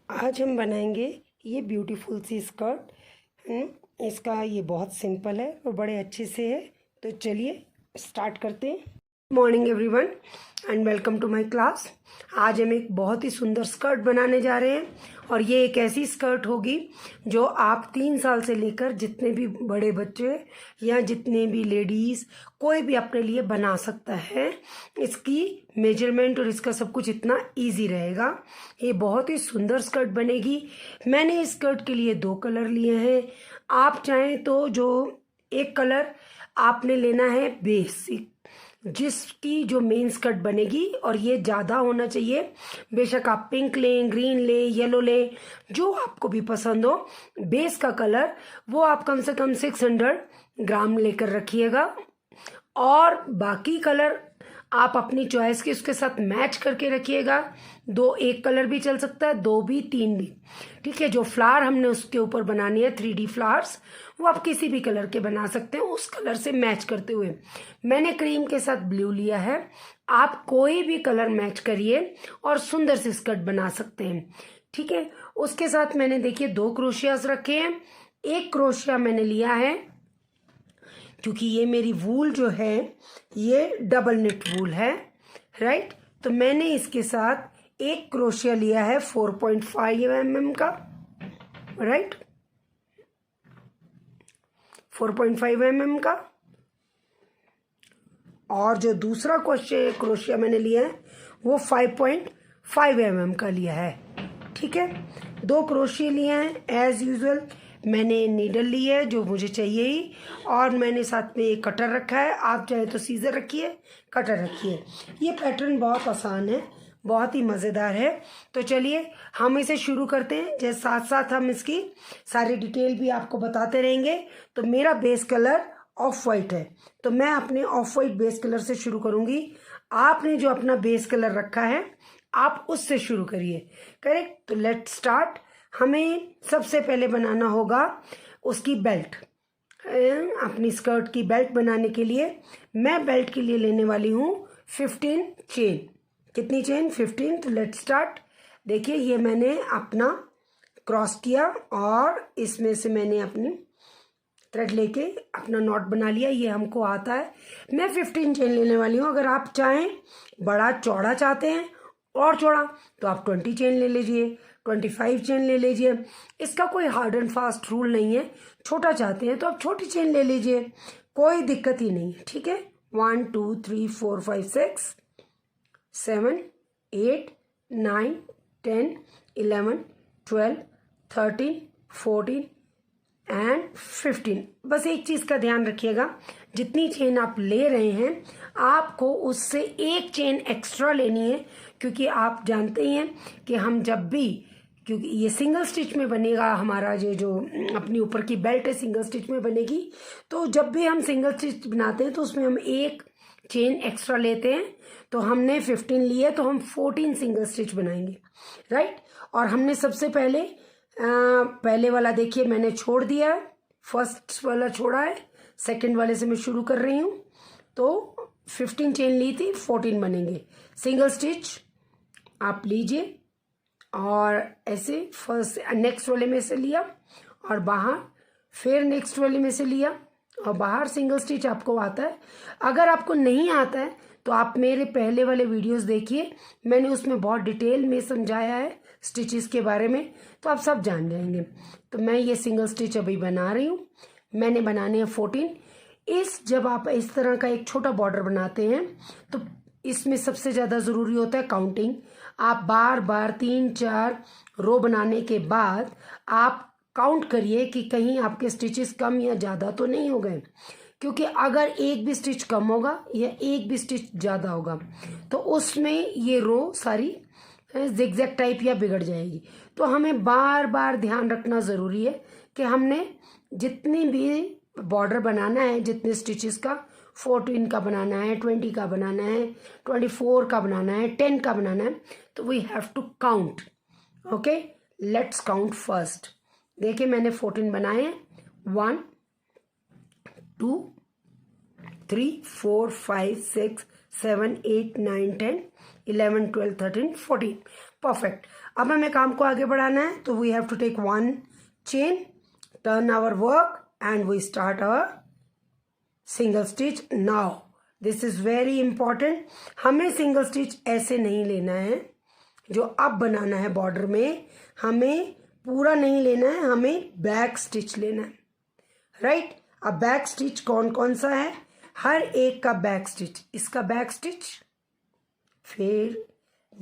आज हम बनाएंगे ये ब्यूटीफुल सी स्कर्ट। इसका ये बहुत सिंपल है और बड़े अच्छे से है। तो चलिए स्टार्ट करते हैं। Morning everyone and welcome to my class. आज हम एक बहुत ही सुंदर स्कर्ट बनाने जा रहे हैं और ये एक ऐसी स्कर्ट होगी जो आप 3 साल से लेकर जितने भी बड़े बच्चे या जितने भी लेडीज़ कोई भी अपने लिए बना सकता है। इसकी मेजरमेंट और इसका सब कुछ इतना इजी रहेगा। ये बहुत ही सुंदर स्कर्ट बनेगी। मैंने इस स्कर्ट के लिए 2 कलर लिए हैं। आप चाहें तो जो एक कलर आपने लेना है बेसिक, जिसकी जो मेन स्कर्ट बनेगी, और ये ज़्यादा होना चाहिए। बेशक आप पिंक लें, ग्रीन लें, येलो लें, जो आपको भी पसंद हो। बेस का कलर वो आप कम से कम 600 ग्राम लेकर रखिएगा और बाकी कलर आप अपनी चॉइस के उसके साथ मैच करके रखिएगा। 2 एक कलर भी चल सकता है, 2 भी, 3 भी, ठीक है। जो फ्लावर हमने उसके ऊपर बनानी है 3D फ्लावर्स, वो आप किसी भी कलर के बना सकते हैं उस कलर से मैच करते हुए। मैंने क्रीम के साथ ब्लू लिया है। आप कोई भी कलर मैच करिए और सुंदर से स्कर्ट बना सकते हैं, ठीक है। उसके साथ मैंने देखिए 2 क्रोशियाज रखे हैं। एक क्रोशिया मैंने लिया है क्योंकि ये मेरी वूल जो है ये डबल नेट वूल है, राइट। तो मैंने इसके साथ एक क्रोशिया लिया है 4.5 mm का, राइट, 4.5 mm का। और जो दूसरा क्रोशिया मैंने लिया है वो 5.5 mm का लिया है, ठीक है। 2 क्रोशिया लिए हैं एज यूजुअल। मैंने नीडल ली है जो मुझे चाहिए ही, और मैंने साथ में एक कटर रखा है। आप चाहे तो सीजर रखिए, कटर रखिए। ये पैटर्न बहुत आसान है, बहुत ही मज़ेदार है। तो चलिए हम इसे शुरू करते हैं। जैसे साथ साथ हम इसकी सारी डिटेल भी आपको बताते रहेंगे। तो मेरा बेस कलर ऑफ वाइट है, तो मैं अपने ऑफ वाइट बेस कलर से शुरू करूँगी। आपने जो अपना बेस कलर रखा है आप उससे शुरू करिए, करेक्ट। तो लेट स्टार्ट। हमें सबसे पहले बनाना होगा उसकी बेल्ट। अपनी स्कर्ट की बेल्ट बनाने के लिए मैं बेल्ट के लिए लेने वाली हूँ 15 चेन। कितनी चेन? 15। तो लेट स्टार्ट। देखिए ये मैंने अपना क्रॉस किया और इसमें से मैंने अपनी थ्रेड लेके अपना नॉट बना लिया। ये हमको आता है। मैं 15 चेन लेने वाली हूँ। अगर आप चाहें बड़ा चौड़ा चाहते हैं और चौड़ा तो आप 20 चेन ले लीजिए, 25 चेन ले लीजिए। इसका कोई हार्ड एंड फास्ट रूल नहीं है। छोटा चाहते हैं तो आप छोटी चेन ले लीजिए, कोई दिक्कत ही नहीं है, ठीक है। 1 2 3 4 5 6 7 8 9 10 11 12 13 14 एंड 15। बस एक चीज़ का ध्यान रखिएगा, जितनी चेन आप ले रहे हैं आपको उससे एक चेन एक्स्ट्रा लेनी है, क्योंकि आप जानते ही हैं कि हम जब भी, क्योंकि ये सिंगल स्टिच में बनेगा हमारा, ये जो अपनी ऊपर की बेल्ट है सिंगल स्टिच में बनेगी। तो जब भी हम सिंगल स्टिच बनाते हैं तो उसमें हम एक चेन एक्स्ट्रा लेते हैं। तो हमने 15 लिए तो हम 14 सिंगल स्टिच बनाएंगे, राइट। और हमने सबसे पहले पहले वाला देखिए मैंने छोड़ दिया है, फर्स्ट वाला छोड़ा है, सेकंड वाले से मैं शुरू कर रही हूँ। तो 15 चेन ली थी, 14 बनेंगे। सिंगल स्टिच आप लीजिए और ऐसे फर्स्ट नेक्स्ट वाले में से लिया और बाहर, फिर नेक्स्ट वाले में से लिया और बाहर। सिंगल स्टिच आपको आता है। अगर आपको नहीं आता है तो आप मेरे पहले वाले वीडियोस देखिए, मैंने उसमें बहुत डिटेल में समझाया है स्टिचेस के बारे में, तो आप सब जान जाएंगे। तो मैं ये सिंगल स्टिच अभी बना रही हूँ। मैंने बनाने हैं 14। जब आप इस तरह का एक छोटा बॉर्डर बनाते हैं तो इसमें सबसे ज़्यादा ज़रूरी होता है काउंटिंग। आप बार बार 3-4 रो बनाने के बाद आप काउंट करिए कि कहीं आपके स्टिचेस कम या ज़्यादा तो नहीं हो गए, क्योंकि अगर एक भी स्टिच कम होगा या एक भी स्टिच ज़्यादा होगा तो उसमें ये रो सारी जिगजैग टाइप या बिगड़ जाएगी। तो हमें बार बार ध्यान रखना ज़रूरी है कि हमने जितनी भी बॉर्डर बनाना है, जितने स्टिचेस का, 14 का बनाना है, 20 का बनाना है, 24 का बनाना है, 10 का बनाना है, तो we have to count. Okay, let's count first. देखिए मैंने 14 बनाए हैं। 1 2 3 4 5 6 7 8 9 10 11 12 13 14। परफेक्ट। अब हमें काम को आगे बढ़ाना है, तो we have to take 1 chain, turn our work and we start our single stitch. Now this is very important, हमें सिंगल स्टिच ऐसे नहीं लेना है जो अब बनाना है बॉर्डर में, हमें पूरा नहीं लेना है, हमें बैक स्टिच लेना है, राइट। अब बैक स्टिच कौन कौन सा है, हर एक का बैक स्टिच, इसका बैक स्टिच, फिर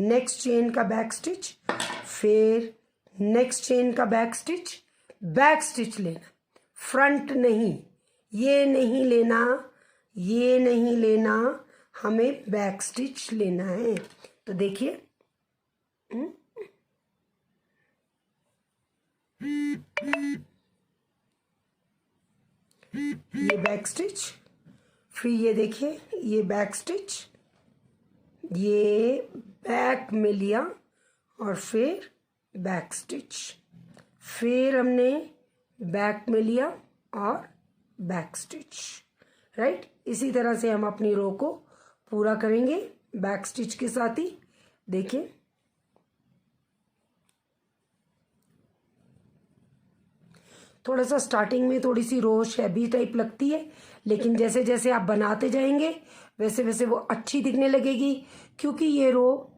नेक्स्ट चेन का बैक स्टिच, फिर नेक्स्ट चेन का बैक स्टिच लेना, फ्रंट नहीं, ये नहीं लेना, ये नहीं लेना, हमें बैक स्टिच लेना है। तो देखिए ये बैक स्टिच, फिर ये देखिए ये बैक स्टिच, ये बैक में लिया और फिर बैक स्टिच, फिर हमने बैक में लिया और बैक स्टिच, राइट। इसी तरह से हम अपनी रो को पूरा करेंगे बैक स्टिच के साथ ही। देखिए थोड़ा सा स्टार्टिंग में थोड़ी सी रो शैबी टाइप लगती है, लेकिन जैसे जैसे आप बनाते जाएंगे वैसे वैसे वो अच्छी दिखने लगेगी, क्योंकि ये रो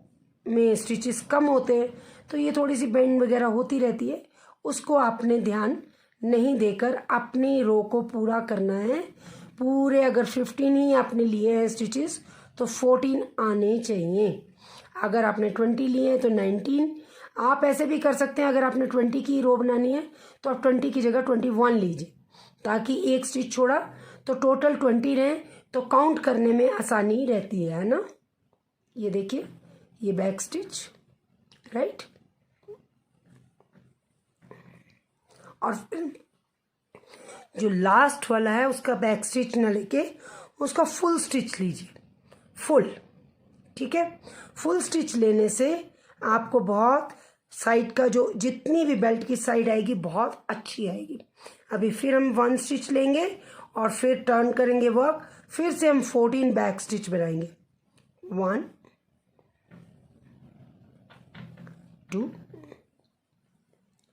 में स्टिचेस कम होते हैं तो ये थोड़ी सी बेंड वगैरह होती रहती है, उसको आपने ध्यान नहीं देकर अपनी रो को पूरा करना है। पूरे अगर 15 ही आपने लिए हैं स्टिचेस तो 14 आने चाहिए, अगर आपने 20 लिए हैं तो 19। आप ऐसे भी कर सकते हैं, अगर आपने 20 की रो बनानी है तो आप 20 की जगह 21 लीजिए, ताकि एक स्टिच छोड़ा तो टोटल 20 रहे, तो काउंट करने में आसानी रहती है ना। ये देखिए ये बैक स्टिच, राइट, और फिर जो लास्ट वाला है उसका बैक स्टिच न लेके उसका फुल स्टिच लीजिए, फुल, ठीक है। फुल स्टिच लेने से आपको बहुत साइड का जो जितनी भी बेल्ट की साइड आएगी बहुत अच्छी आएगी। अभी फिर हम 1 स्टिच लेंगे और फिर टर्न करेंगे वर्क, फिर से हम 14 बैक स्टिच बनाएंगे। 1 2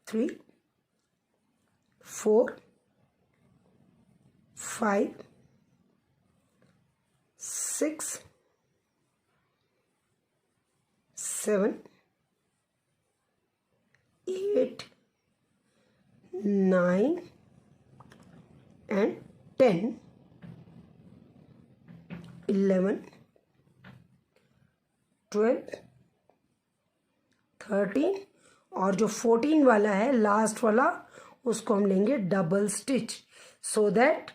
3 4 5 6 7 8 9 and 10 11 12 13 और जो 14 वाला है लास्ट वाला उसको हम लेंगे डबल स्टिच, सो दैट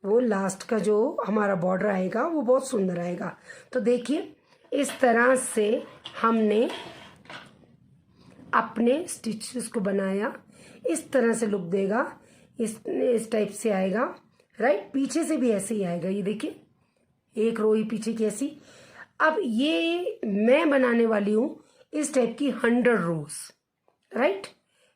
वो लास्ट का जो हमारा बॉर्डर आएगा वो बहुत सुंदर आएगा। तो देखिए इस तरह से हमने अपने स्टिचेस को बनाया, इस तरह से लुक देगा, इस टाइप से आएगा, राइट। पीछे से भी ऐसे ही आएगा, ये देखिए एक रो ही पीछे की ऐसी। अब ये मैं बनाने वाली हूँ इस टाइप की 100 रोज, राइट।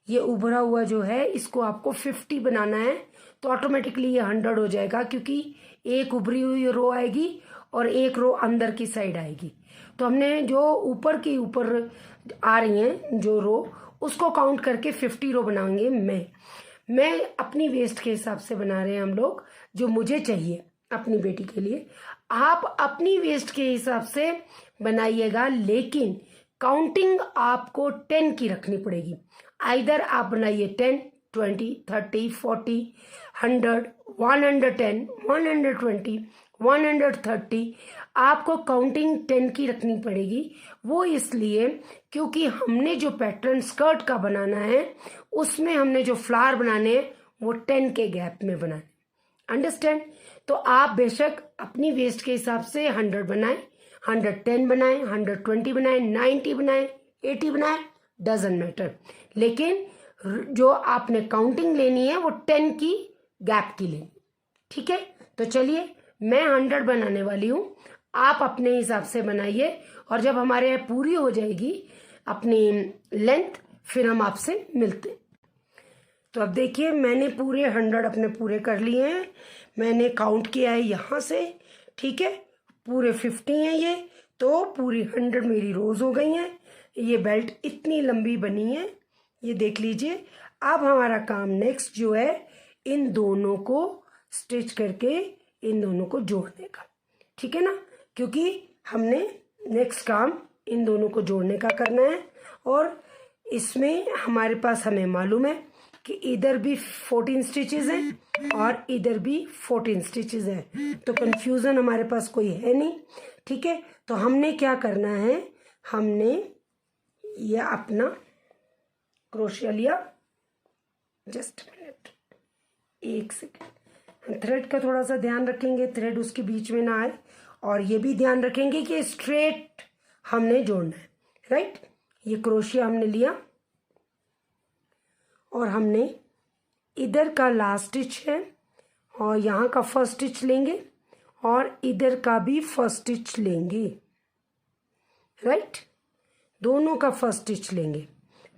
ये उभरा हुआ जो है इसको आपको 50 बनाना है, तो ऑटोमेटिकली ये 100 हो जाएगा, क्योंकि एक उभरी हुई रो आएगी और एक रो अंदर की साइड आएगी। तो हमने जो ऊपर की ऊपर आ रही हैं जो रो उसको काउंट करके 50 रो बनाएंगे। मैं अपनी वेस्ट के हिसाब से बना रहे हैं हम लोग, जो मुझे चाहिए अपनी बेटी के लिए। आप अपनी वेस्ट के हिसाब से बनाइएगा, लेकिन काउंटिंग आपको 10 की रखनी पड़ेगी। आइदर आप बनाइए 10, 20, 30, 40, 100, 110, 120, 130, आपको काउंटिंग 10 की रखनी पड़ेगी। वो इसलिए क्योंकि हमने जो पैटर्न स्कर्ट का बनाना है उसमें हमने जो फ्लावर बनाने हैं वो 10 के गैप में बनाने, अंडरस्टैंड। तो आप बेशक अपनी वेस्ट के हिसाब से 100 बनाएं, 110 बनाएं, 120 बनाएं, 90 बनाएं, 80 बनाएं, डजंट मैटर, लेकिन जो आपने काउंटिंग लेनी है वो 10 की गैप की लेनी, ठीक है। तो चलिए मैं 100 बनाने वाली हूँ, आप अपने हिसाब से बनाइए, और जब हमारे यहाँ पूरी हो जाएगी अपनी लेंथ फिर हम आपसे मिलते हैं। तो अब देखिए मैंने पूरे 100 अपने पूरे कर लिए हैं, मैंने काउंट किया है यहाँ से, ठीक है। पूरे 50 हैं ये, तो पूरी 100 मेरी रोज हो गई हैं। ये बेल्ट इतनी लंबी बनी है, ये देख लीजिए। अब हमारा काम नेक्स्ट जो है इन दोनों को स्टिच करके इन दोनों को जोड़ने का, ठीक है ना, क्योंकि हमने नेक्स्ट काम इन दोनों को जोड़ने का करना है। और इसमें हमारे पास हमें मालूम है कि इधर भी 14 स्टिचेस हैं और इधर भी 14 स्टिचेस हैं, तो कंफ्यूजन हमारे पास कोई है नहीं, ठीक है। तो हमने क्या करना है, हमने ये अपना क्रोशिया लिया, जस्ट मिनट, एक सेकेंड, थ्रेड का थोड़ा सा ध्यान रखेंगे, थ्रेड उसके बीच में ना आए, और ये भी ध्यान रखेंगे कि स्ट्रेट हमने जोड़ना है, राइट। ये क्रोशिया हमने लिया और हमने इधर का लास्ट स्टिच है और यहाँ का फर्स्ट स्टिच लेंगे और इधर का भी फर्स्ट स्टिच लेंगे, राइट, दोनों का फर्स्ट स्टिच लेंगे,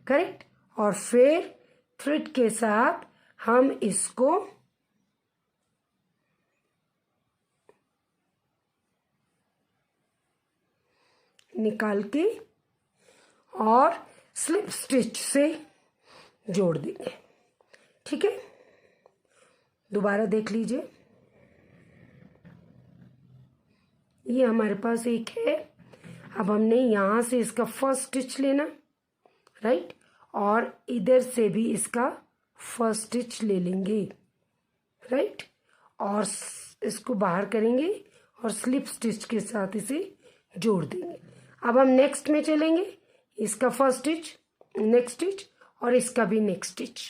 करेक्ट। और फिर थ्रेड के साथ हम इसको निकाल के और स्लिप स्टिच से जोड़ देंगे, ठीक है। दोबारा देख लीजिए, ये हमारे पास एक है। अब हमने यहाँ से इसका फर्स्ट स्टिच लेना, राइट, और इधर से भी इसका फर्स्ट स्टिच ले लेंगे, राइट, और इसको बाहर करेंगे और स्लिप स्टिच के साथ इसे जोड़ देंगे। अब हम नेक्स्ट में चलेंगे, इसका फर्स्ट स्टिच, नेक्स्ट स्टिच और इसका भी नेक्स्ट स्टिच,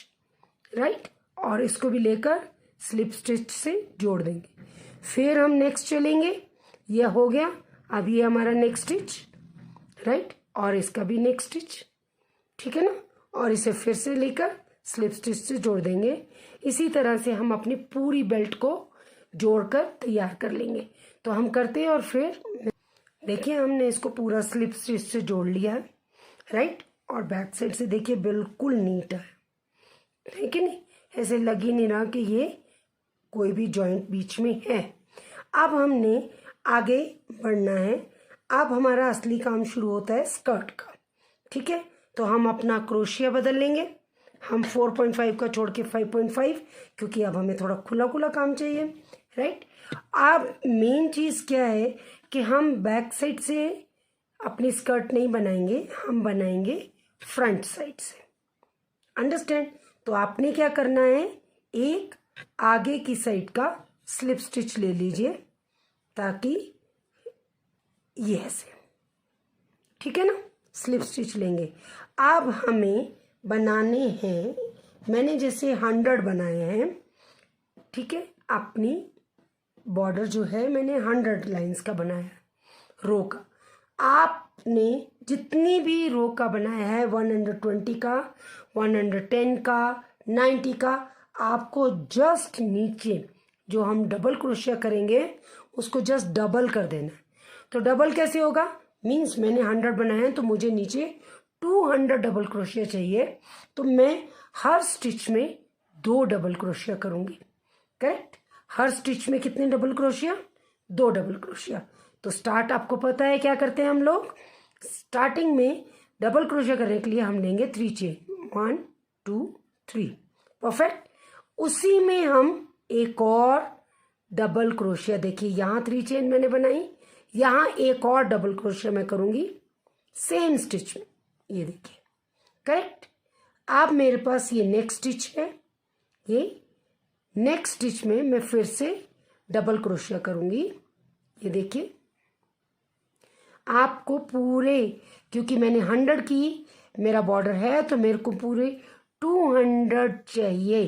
राइट, और इसको भी लेकर स्लिप स्टिच से जोड़ देंगे। फिर हम नेक्स्ट चलेंगे, ये हो गया, अब ये हमारा नेक्स्ट स्टिच, राइट, और इसका भी नेक्स्ट स्टिच, ठीक है ना, और इसे फिर से लेकर स्लिप स्टिच से जोड़ देंगे। इसी तरह से हम अपनी पूरी बेल्ट को जोड़कर तैयार कर लेंगे। तो हम करते हैं और फिर देखिए हमने इसको पूरा स्लिप स्टिच से जोड़ लिया है, राइट, और बैक साइड से देखिए बिल्कुल नीट है, ठीक है नहीं, ऐसे लग ही नहीं रहा कि ये कोई भी जॉइंट बीच में है। अब हमने आगे बढ़ना है, अब हमारा असली काम शुरू होता है स्कर्ट का, ठीक है। तो हम अपना क्रोशिया बदल लेंगे, हम 4.5 का छोड़ के 5.5, क्योंकि अब हमें थोड़ा खुला खुला काम चाहिए, राइट। अब मेन चीज़ क्या है कि हम बैक साइड से अपनी स्कर्ट नहीं बनाएंगे, हम बनाएंगे फ्रंट साइड से, अंडरस्टैंड। तो आपने क्या करना है, एक आगे की साइड का स्लिप स्टिच ले लीजिए ताकि ये ऐसे, ठीक है ना, स्लिप स्टिच लेंगे। अब हमें बनाने हैं, मैंने जैसे 100 बनाए हैं, ठीक है, अपनी बॉर्डर जो है मैंने 100 लाइंस का बनाया है, रो का। आपने जितनी भी रो का बनाया है, 120 का, 110 का, 90 का, आपको जस्ट नीचे जो हम डबल क्रोशिया करेंगे उसको जस्ट डबल कर देना है। तो डबल कैसे होगा, मीन्स मैंने 100 बनाए हैं तो मुझे नीचे 200 डबल क्रोशिया चाहिए, तो मैं हर स्टिच में 2 डबल क्रोशिया करूंगी, करेक्ट। हर स्टिच में कितने डबल क्रोशिया, 2 डबल क्रोशिया। तो स्टार्ट आपको पता है क्या करते हैं हम लोग, स्टार्टिंग में डबल क्रोशिया करने के लिए हम लेंगे 3 चेन, 1 2 3, परफेक्ट। उसी में हम एक और डबल क्रोशिया, देखिए यहाँ 3 चेन मैंने बनाई, यहाँ एक और डबल क्रोशिया मैं करूंगी सेम स्टिच में, ये देखिए, करेक्ट। अब मेरे पास ये नेक्स्ट स्टिच है, ये नेक्स्ट स्टिच में मैं फिर से डबल क्रोशिया करूंगी, ये देखिए। आपको पूरे, क्योंकि मैंने 100 की मेरा बॉर्डर है तो मेरे को पूरे 200 चाहिए,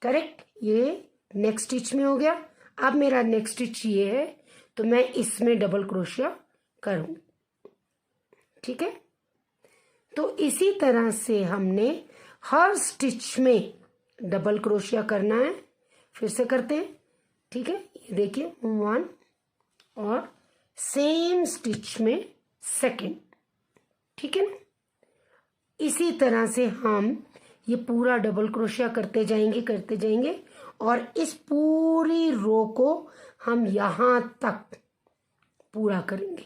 करेक्ट। ये नेक्स्ट स्टिच में हो गया। अब मेरा नेक्स्ट स्टिच ये है तो मैं इसमें डबल क्रोशिया करूंगी, ठीक है। तो इसी तरह से हमने हर स्टिच में डबल क्रोशिया करना है, फिर से करते हैं, ठीक है। ये देखिए 1 और सेम स्टिच में सेकंड, ठीक है ना। इसी तरह से हम ये पूरा डबल क्रोशिया करते जाएंगे और इस पूरी रो को हम यहाँ तक पूरा करेंगे,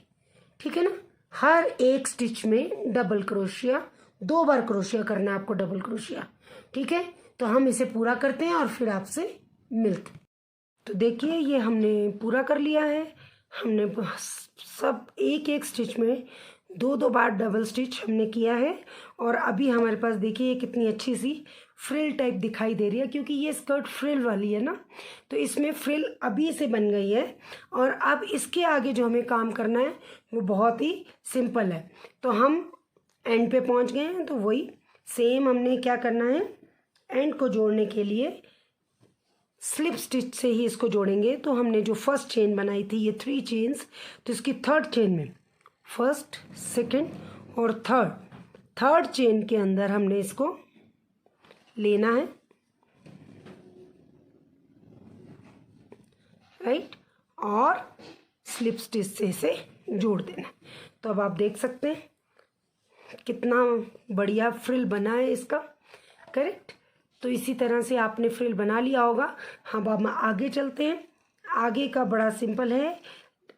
ठीक है ना। हर एक स्टिच में डबल क्रोशिया, 2 बार क्रोशिया करना है आपको, डबल क्रोशिया। ठीक है, तो हम इसे पूरा करते हैं और फिर आपसे मिलते हैं। तो देखिए ये हमने पूरा कर लिया है। हमने सब एक एक स्टिच में 2 बार डबल स्टिच हमने किया है। और अभी हमारे पास देखिए ये कितनी अच्छी सी फ्रिल टाइप दिखाई दे रही है, क्योंकि ये स्कर्ट फ्रिल वाली है ना, तो इसमें फ्रिल अभी से बन गई है। और अब इसके आगे जो हमें काम करना है वो बहुत ही सिंपल है। तो हम एंड पे पहुंच गए हैं, तो वही सेम हमने क्या करना है, एंड को जोड़ने के लिए स्लिप स्टिच से ही इसको जोड़ेंगे। तो हमने जो फर्स्ट चेन बनाई थी ये 3 चेन्स, तो इसकी थर्ड चेन में फर्स्ट, सेकंड और थर्ड चेन के अंदर हमने इसको लेना है, राइट, और स्लिप स्टिच से इसे जोड़ देना है। तो अब आप देख सकते हैं कितना बढ़िया फ्रिल बना है इसका, करेक्ट। तो इसी तरह से आपने फ्रिल बना लिया होगा। हम अब आगे चलते हैं। आगे का बड़ा सिंपल है।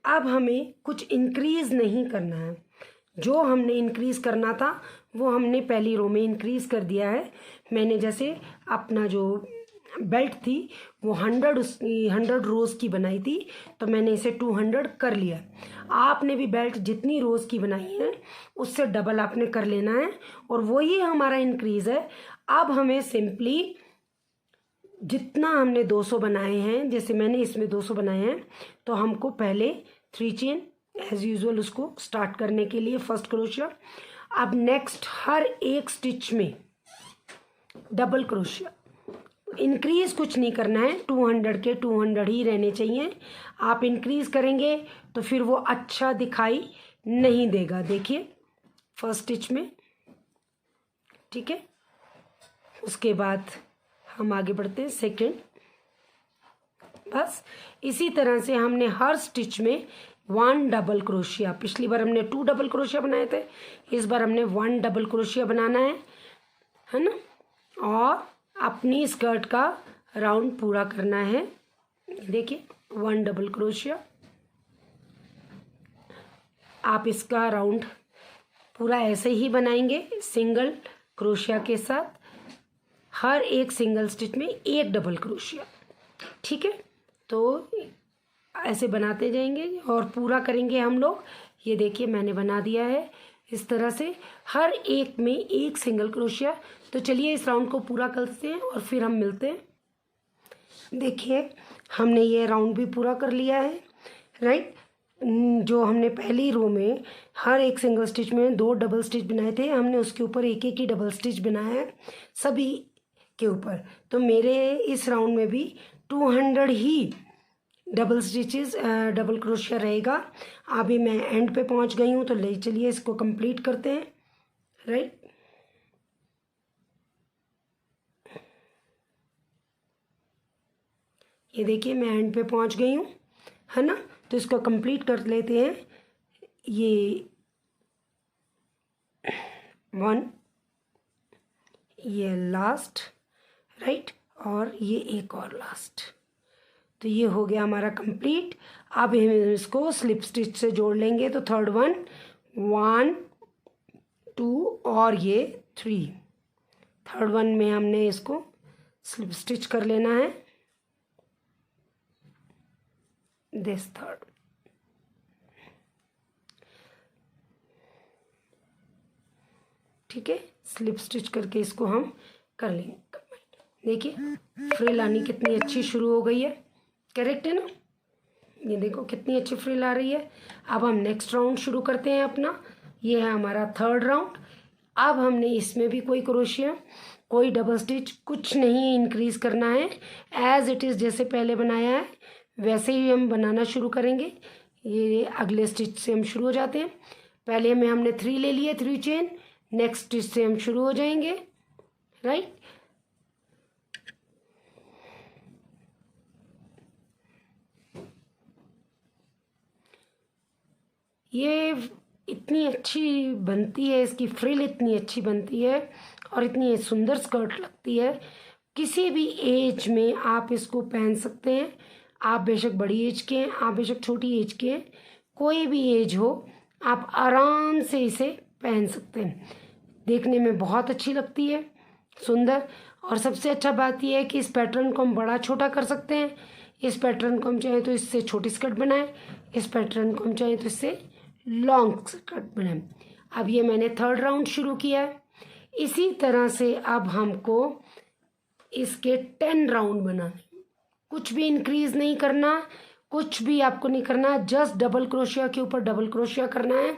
अब हमें कुछ इंक्रीज नहीं करना है। जो हमने इंक्रीज करना था वो हमने पहली रो में इंक्रीज कर दिया है। मैंने जैसे अपना जो बेल्ट थी वो 100 रोज़ की बनाई थी, तो मैंने इसे 200 कर लिया। आपने भी बेल्ट जितनी रोज़ की बनाई है उससे डबल आपने कर लेना है, और वही हमारा इंक्रीज है। अब हमें सिंपली जितना हमने 200 बनाए हैं, जैसे मैंने इसमें 200 बनाए हैं, तो हमको पहले 3 चेन एज यूजुअल उसको स्टार्ट करने के लिए फर्स्ट क्रोशिया। अब नेक्स्ट हर एक स्टिच में डबल क्रोशिया, इंक्रीज कुछ नहीं करना है, 200 के 200 ही रहने चाहिए। आप इंक्रीज करेंगे तो फिर वो अच्छा दिखाई नहीं देगा। देखिए फर्स्ट स्टिच में, ठीक है। उसके बाद हम आगे बढ़ते हैं सेकंड। बस इसी तरह से हमने हर स्टिच में 1 डबल क्रोशिया, पिछली बार हमने 2 डबल क्रोशिया बनाए थे, इस बार हमने 1 डबल क्रोशिया बनाना है ना, और अपनी स्कर्ट का राउंड पूरा करना है। देखिए 1 डबल क्रोशिया, आप इसका राउंड पूरा ऐसे ही बनाएंगे सिंगल क्रोशिया के साथ, हर एक सिंगल स्टिच में 1 डबल क्रोशिया, ठीक है। तो ऐसे बनाते जाएंगे और पूरा करेंगे हम लोग। ये देखिए मैंने बना दिया है इस तरह से, हर एक में 1 सिंगल क्रोशिया। तो चलिए इस राउंड को पूरा करते हैं और फिर हम मिलते हैं। देखिए हमने ये राउंड भी पूरा कर लिया है, राइट। जो हमने पहली रो में हर एक सिंगल स्टिच में 2 डबल स्टिच बनाए थे, हमने उसके ऊपर एक एक ही डबल स्टिच बनाया है सभी के ऊपर। तो मेरे इस राउंड में भी 200 ही डबल स्टिचेस डबल क्रोशिया रहेगा। अभी मैं एंड पे पहुंच गई हूँ, तो ले चलिए इसको कंप्लीट करते हैं, राइट। ये देखिए मैं एंड पे पहुंच गई हूँ, है ना। तो इसको कंप्लीट कर लेते हैं। ये 1, ये लास्ट, राइट, और ये एक और लास्ट। तो ये हो गया हमारा कंप्लीट। अब हम इसको स्लिप स्टिच से जोड़ लेंगे। तो थर्ड 1 2 और ये 3, थर्ड 1 में हमने इसको स्लिप स्टिच कर लेना है, दिस थर्ड। ठीक है, स्लिप स्टिच करके इसको हम कर लेंगे। देखिए फ्रिल आनी कितनी अच्छी शुरू हो गई है, करेक्ट है ना। ये देखो कितनी अच्छी फ्रिल आ रही है। अब हम नेक्स्ट राउंड शुरू करते हैं अपना। ये है हमारा थर्ड राउंड। अब हमने इसमें भी कोई क्रोशिया, कोई डबल स्टिच, कुछ नहीं इंक्रीज करना है। एज इट इज़ जैसे पहले बनाया है वैसे ही हम बनाना शुरू करेंगे। ये अगले स्टिच से हम शुरू हो जाते हैं। पहले में हमने 3 ले लिए, 3 चेन, नेक्स्ट स्टिच से हम शुरू हो जाएंगे, राइट। ये इतनी अच्छी बनती है, इसकी फ्रिल इतनी अच्छी बनती है और इतनी सुंदर स्कर्ट लगती है। किसी भी एज में आप इसको पहन सकते हैं। आप बेशक बड़ी एज के हैं, आप बेशक छोटी एज के हैं, कोई भी एज हो, आप आराम से इसे पहन सकते हैं। देखने में बहुत अच्छी लगती है, सुंदर। और सबसे अच्छा बात यह है कि इस पैटर्न को हम बड़ा छोटा कर सकते हैं। इस पैटर्न को हम चाहे तो इससे छोटी स्कर्ट बनाएं, इस पैटर्न को हम चाहे तो इससे लॉन्ग स्कर्ट बनाएं। अब ये मैंने थर्ड राउंड शुरू किया है। इसी तरह से अब हमको इसके 10 राउंड बनाने, कुछ भी इंक्रीज नहीं करना, कुछ भी आपको नहीं करना, जस्ट डबल क्रोशिया के ऊपर डबल क्रोशिया करना है।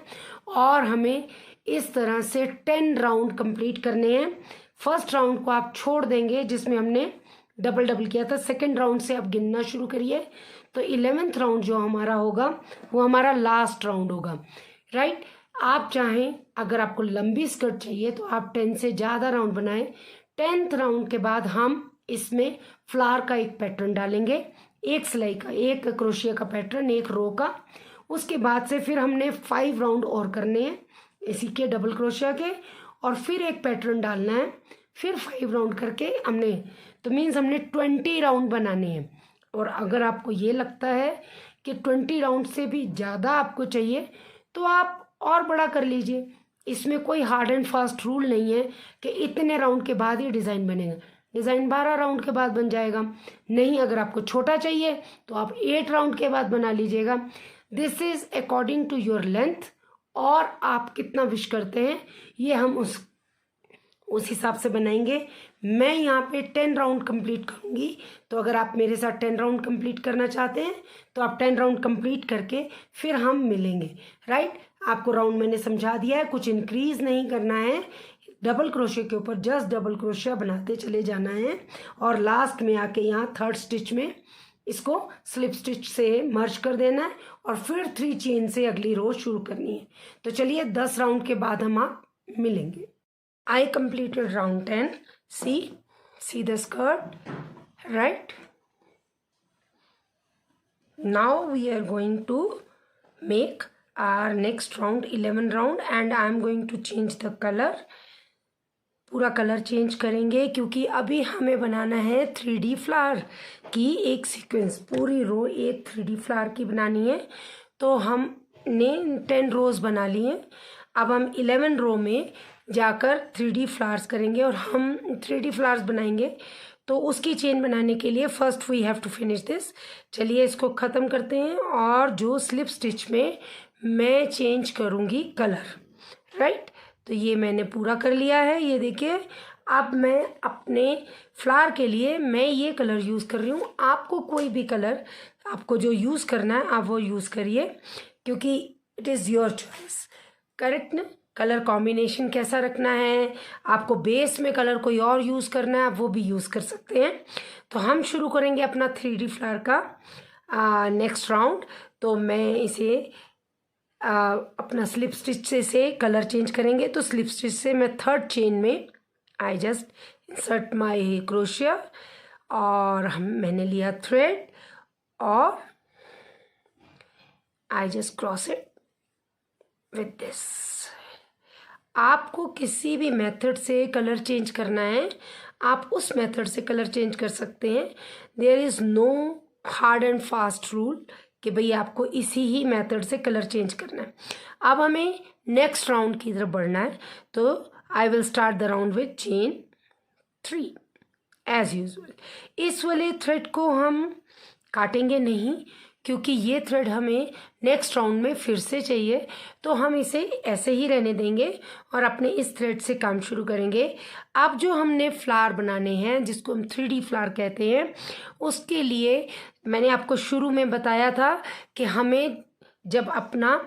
और हमें इस तरह से 10 राउंड कंप्लीट करने हैं। फर्स्ट राउंड को आप छोड़ देंगे जिसमें हमने डबल डबल किया था। सेकेंड राउंड से आप गिनना शुरू करिए। तो 11th राउंड जो हमारा होगा वो हमारा लास्ट राउंड होगा, राइट। आप चाहें, अगर आपको लंबी स्कर्ट चाहिए तो आप 10 से ज़्यादा राउंड बनाएं। 10th राउंड के बाद हम इसमें फ्लावर का एक पैटर्न डालेंगे, एक सिलाई का, एक क्रोशिया का पैटर्न, एक रो का। उसके बाद से फिर हमने 5 राउंड और करने हैं इसी के डबल क्रोशिया के, और फिर एक पैटर्न डालना है, फिर 5 राउंड करके हमने, तो मीन्स हमने 20 राउंड बनाने हैं। और अगर आपको ये लगता है कि 20 राउंड से भी ज़्यादा आपको चाहिए तो आप और बड़ा कर लीजिए। इसमें कोई हार्ड एंड फास्ट रूल नहीं है कि इतने राउंड के बाद ये डिज़ाइन बनेगा। डिज़ाइन 12 राउंड के बाद बन जाएगा। नहीं, अगर आपको छोटा चाहिए तो आप 8 राउंड के बाद बना लीजिएगा। This is according to your length, और आप कितना विश करते हैं ये हम उस हिसाब से बनाएंगे। मैं यहाँ पे 10 राउंड कंप्लीट करूँगी, तो अगर आप मेरे साथ 10 राउंड कंप्लीट करना चाहते हैं तो आप 10 राउंड कंप्लीट करके फिर हम मिलेंगे, राइट। आपको राउंड मैंने समझा दिया है, कुछ इंक्रीज नहीं करना है। डबल क्रोशिया के ऊपर जस्ट डबल क्रोशिया बनाते चले जाना है, और लास्ट में आके यहाँ थर्ड स्टिच में इसको स्लिप स्टिच से मर्ज कर देना है, और फिर 3 चेन से अगली रो शुरू करनी है। तो चलिए 10 राउंड के बाद हम आप मिलेंगे। I completed round 10. See the skirt, right? Now we are going to make our next round 11 round, and I am going to change the color. पूरा कलर चेंज करेंगे क्योंकि अभी हमें बनाना है 3D फ्लावर की एक सीक्वेंस। पूरी रो एक 3D फ्लावर की बनानी है। तो हमने 10 रोज बना ली हैं। अब हम 11 रो में जाकर 3D फ्लावर्स करेंगे, और हम 3D फ्लावर्स बनाएंगे। तो उसकी चेन बनाने के लिए first we have to finish this. चलिए इसको ख़त्म करते हैं, और जो स्लिप स्टिच में मैं चेंज करूँगी कलर, राइट। तो ये मैंने पूरा कर लिया है, ये देखिए। अब मैं अपने फ्लावर के लिए मैं ये कलर यूज़ कर रही हूँ। आपको कोई भी कलर आपको जो यूज़ करना है आप वो यूज़ करिए, क्योंकि it is your choice, correct ना। कलर कॉम्बिनेशन कैसा रखना है, आपको बेस में कलर कोई और यूज़ करना है आप वो भी यूज़ कर सकते हैं। तो हम शुरू करेंगे अपना 3D फ्लावर का नेक्स्ट राउंड। तो मैं इसे अपना स्लिप स्टिच से कलर चेंज करेंगे। तो स्लिप स्टिच से मैं थर्ड चेन में I just insert my crochet, और मैंने लिया थ्रेड, और I just cross it with this. आपको किसी भी मेथड से कलर चेंज करना है आप उस मेथड से कलर चेंज कर सकते हैं। There is no hard and fast rule कि भाई आपको इसी ही मेथड से कलर चेंज करना है। अब हमें नेक्स्ट राउंड की तरफ बढ़ना है। तो I will start the round with chain 3 as usual. इस वाले थ्रेड को हम काटेंगे नहीं, क्योंकि ये थ्रेड हमें नेक्स्ट राउंड में फिर से चाहिए। तो हम इसे ऐसे ही रहने देंगे और अपने इस थ्रेड से काम शुरू करेंगे। अब जो हमने फ्लावर बनाने हैं जिसको हम 3D फ्लावर कहते हैं, उसके लिए मैंने आपको शुरू में बताया था कि हमें जब अपना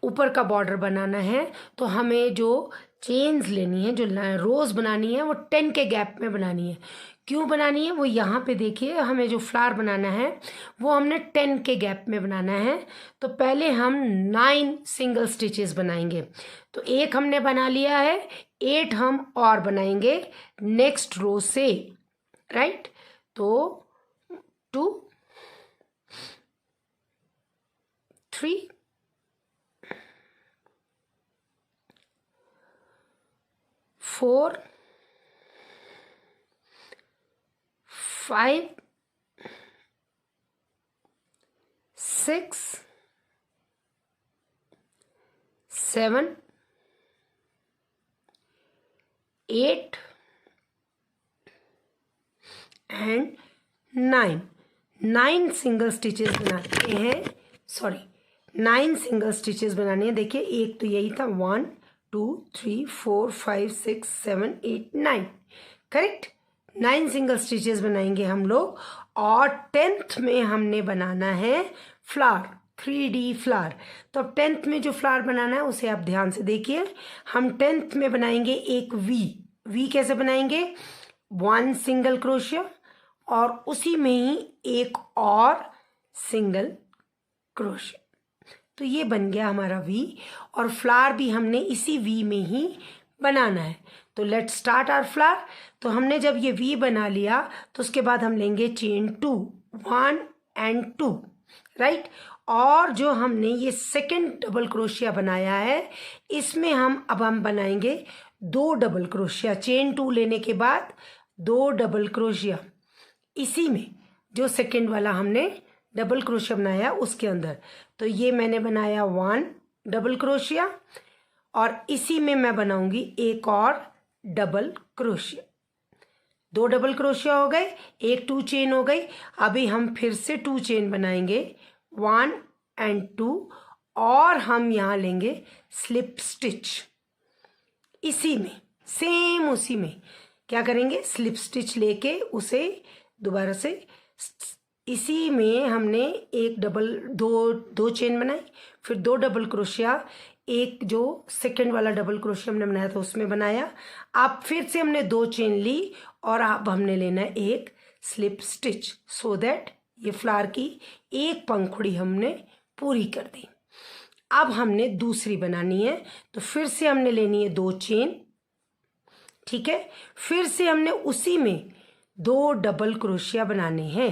ऊपर का बॉर्डर बनाना है तो हमें जो चेन्स लेनी है, जो रोज़ बनानी है, वो 10 के गैप में बनानी है। क्यों बनानी है वो यहाँ पे देखिए। हमें जो फ्लावर बनाना है वो हमने 10 के गैप में बनाना है। तो पहले हम 9 सिंगल स्टिचेस बनाएंगे। तो एक हमने बना लिया है, 8 हम और बनाएंगे नेक्स्ट रो से, राइट। तो 2 3 4 5 6 7 8 एंड 9 9 सिंगल स्टिचेस बनाते हैं, सॉरी 9 सिंगल स्टिचेस बनाने हैं। देखिए एक तो यही था 1 2 3 4 5 6 7 8 9, करेक्ट। 9 सिंगल स्टिचेस बनाएंगे हम लोग। और 10th में हमने बनाना है फ्लावर, 3D फ्लावर। तो अब 10th में जो फ्लावर बनाना है उसे आप ध्यान से देखिए। हम 10th में बनाएंगे एक वी कैसे बनाएंगे, 1 सिंगल क्रोशिया और उसी में ही एक और सिंगल क्रोशिया। तो ये बन गया हमारा वी, और फ्लावर भी हमने इसी वी में ही बनाना है। तो लेट्स स्टार्ट आवर फ्लावर। तो हमने जब ये वी बना लिया तो उसके बाद हम लेंगे चेन 2, 1 एंड 2, राइट। और जो हमने ये सेकंड डबल क्रोशिया बनाया है इसमें अब हम बनाएंगे 2 डबल क्रोशिया। चेन 2 लेने के बाद 2 डबल क्रोशिया इसी में, जो सेकंड वाला हमने डबल क्रोशिया बनाया उसके अंदर। तो ये मैंने बनाया 1 डबल क्रोशिया और इसी में मैं बनाऊंगी एक और डबल क्रोशिया। 2 डबल क्रोशिया हो गए, एक 2 चेन हो गई। अभी हम फिर से 2 चेन बनाएंगे, 1 एंड 2, और हम यहाँ लेंगे स्लिप स्टिच इसी में, सेम उसी में क्या करेंगे, स्लिप स्टिच लेके उसे दोबारा से इसी में हमने एक दो चेन बनाई, फिर 2 डबल क्रोशिया, एक जो सेकंड वाला डबल क्रोशिया हमने बनाया था उसमें बनाया। अब फिर से हमने 2 चेन ली और अब हमने लेना है एक स्लिप स्टिच, सो दैट ये फ्लावर की एक पंखुड़ी हमने पूरी कर दी। अब हमने दूसरी बनानी है, तो फिर से हमने लेनी है 2 चेन, ठीक है। फिर से हमने उसी में 2 डबल क्रोशिया बनाने हैं,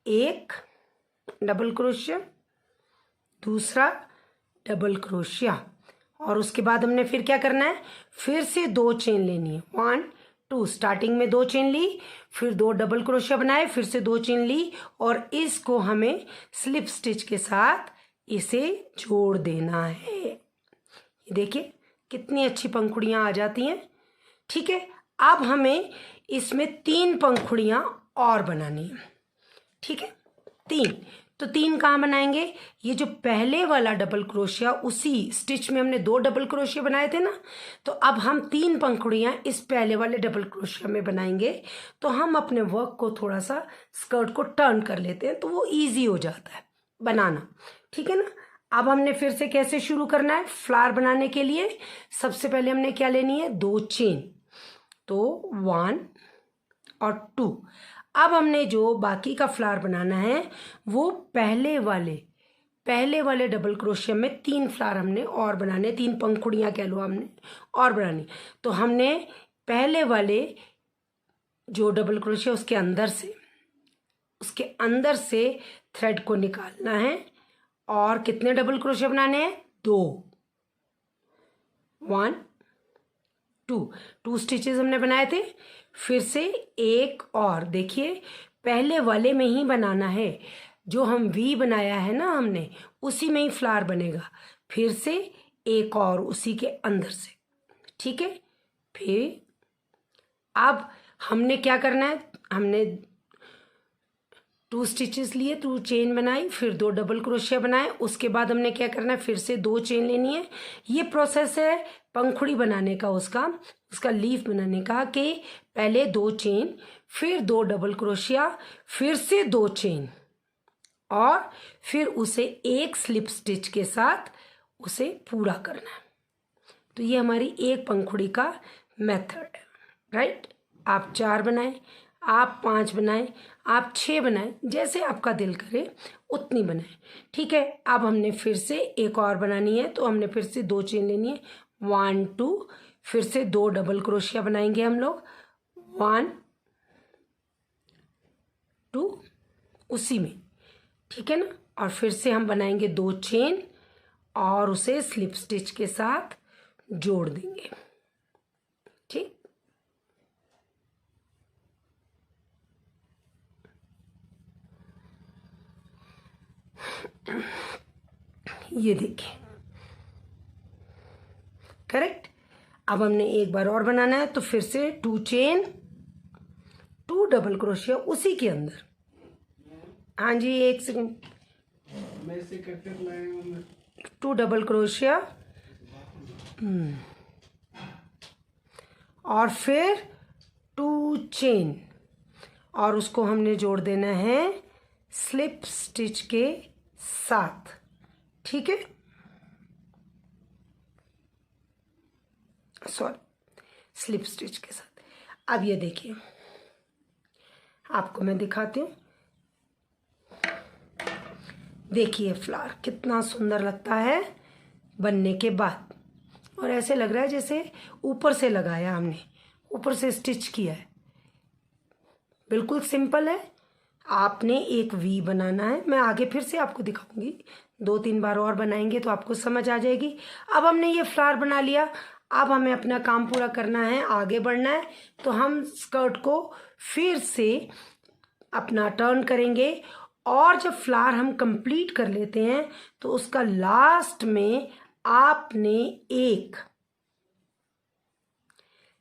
एक डबल क्रोशिया, दूसरा डबल क्रोशिया, और उसके बाद हमने फिर क्या करना है, फिर से 2 चेन लेनी है, 1 2, स्टार्टिंग में 2 चेन ली, फिर 2 डबल क्रोशिया बनाए, फिर से 2 चेन ली, और इसको हमें स्लिप स्टिच के साथ इसे जोड़ देना है। देखिए कितनी अच्छी पंखुड़ियां आ जाती हैं, ठीक है। अब हमें इसमें 3 पंखुड़ियां और बनानी है, ठीक है, 3। तो 3 कहाँ बनाएंगे, ये जो पहले वाला डबल क्रोशिया उसी स्टिच में हमने 2 डबल क्रोशिया बनाए थे ना, तो अब हम 3 पंखुड़ियां इस पहले वाले डबल क्रोशिया में बनाएंगे। तो हम अपने वर्क को थोड़ा सा स्कर्ट को टर्न कर लेते हैं तो वो ईजी हो जाता है बनाना, ठीक है ना। अब हमने फिर से कैसे शुरू करना है, फ्लावर बनाने के लिए सबसे पहले हमने क्या लेनी है, 2 चेन, तो 1 और 2। अब हमने जो बाकी का फ्लावर बनाना है वो पहले वाले डबल क्रोशिया में 3 फ्लावर हमने और बनाने, 3 पंखुड़ियां कह लो हमने और बनानी। तो हमने पहले वाले जो डबल क्रोशिया उसके अंदर से थ्रेड को निकालना है, और कितने डबल क्रोशिया बनाने हैं, 2, 1 2 स्टिचेस हमने बनाए थे। फिर से एक और, देखिए पहले वाले में ही बनाना है, जो हम वी बनाया है ना हमने उसी में ही फ्लावर बनेगा। फिर से एक और उसी के अंदर से, ठीक है। फिर अब हमने क्या करना है, हमने 2 स्टिचेस लिए, 2 चेन बनाई, फिर 2 डबल क्रोशिया बनाए, उसके बाद हमने क्या करना है, फिर से 2 चेन लेनी है। ये प्रोसेस है पंखुड़ी बनाने का, उसका लीफ बनाने का, कि पहले 2 चेन, फिर 2 डबल क्रोशिया, फिर से 2 चेन, और फिर उसे एक स्लिप स्टिच के साथ उसे पूरा करना है। तो ये हमारी एक पंखुड़ी का मेथड है, राइट। आप 4 बनाएं, आप 5 बनाएं, आप 6 बनाएं, जैसे आपका दिल करे उतनी बनाएं, ठीक है। अब हमने फिर से एक और बनानी है, तो हमने फिर से 2 चेन लेनी है, 1 2, फिर से 2 डबल क्रोशिया बनाएंगे हम लोग, 1 2 उसी में, ठीक है ना। और फिर से हम बनाएंगे 2 चेन और उसे स्लिप स्टिच के साथ जोड़ देंगे, ठीक। ये देखिए अब हमने एक बार और बनाना है, तो फिर से 2 चेन 2 डबल क्रोशिया उसी के अंदर। हाँ जी, एक सेकंड। 2 डबल क्रोशिया और फिर 2 चेन, और उसको हमने जोड़ देना है स्लिप स्टिच के साथ। ठीक है, सॉरी, स्लिप स्टिच के साथ। अब ये देखिए, आपको मैं दिखाती हूँ। देखिए फ्लावर कितना सुंदर लगता है बनने के बाद, और ऐसे लग रहा है जैसे ऊपर से लगाया हमने, ऊपर से स्टिच किया है। बिल्कुल सिंपल है। आपने एक वी बनाना है, मैं आगे फिर से आपको दिखाऊंगी, 2-3 बार और बनाएंगे तो आपको समझ आ जाएगी। अब हमने ये फ्लावर बना लिया, अब हमें अपना काम पूरा करना है, आगे बढ़ना है। तो हम स्कर्ट को फिर से अपना टर्न करेंगे, और जब फ्लावर हम कंप्लीट कर लेते हैं तो उसका लास्ट में आपने एक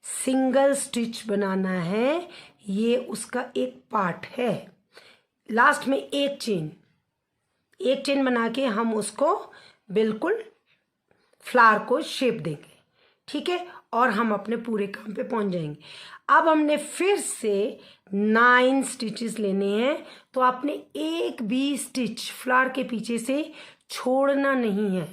सिंगल स्टिच बनाना है। ये उसका एक पार्ट है। लास्ट में एक चेन बना के हम उसको बिल्कुल फ्लावर को शेप देंगे। ठीक है, और हम अपने पूरे काम पे पहुंच जाएंगे। अब हमने फिर से 9 स्टिचेस लेने हैं, तो आपने एक भी स्टिच फ्लावर के पीछे से छोड़ना नहीं है,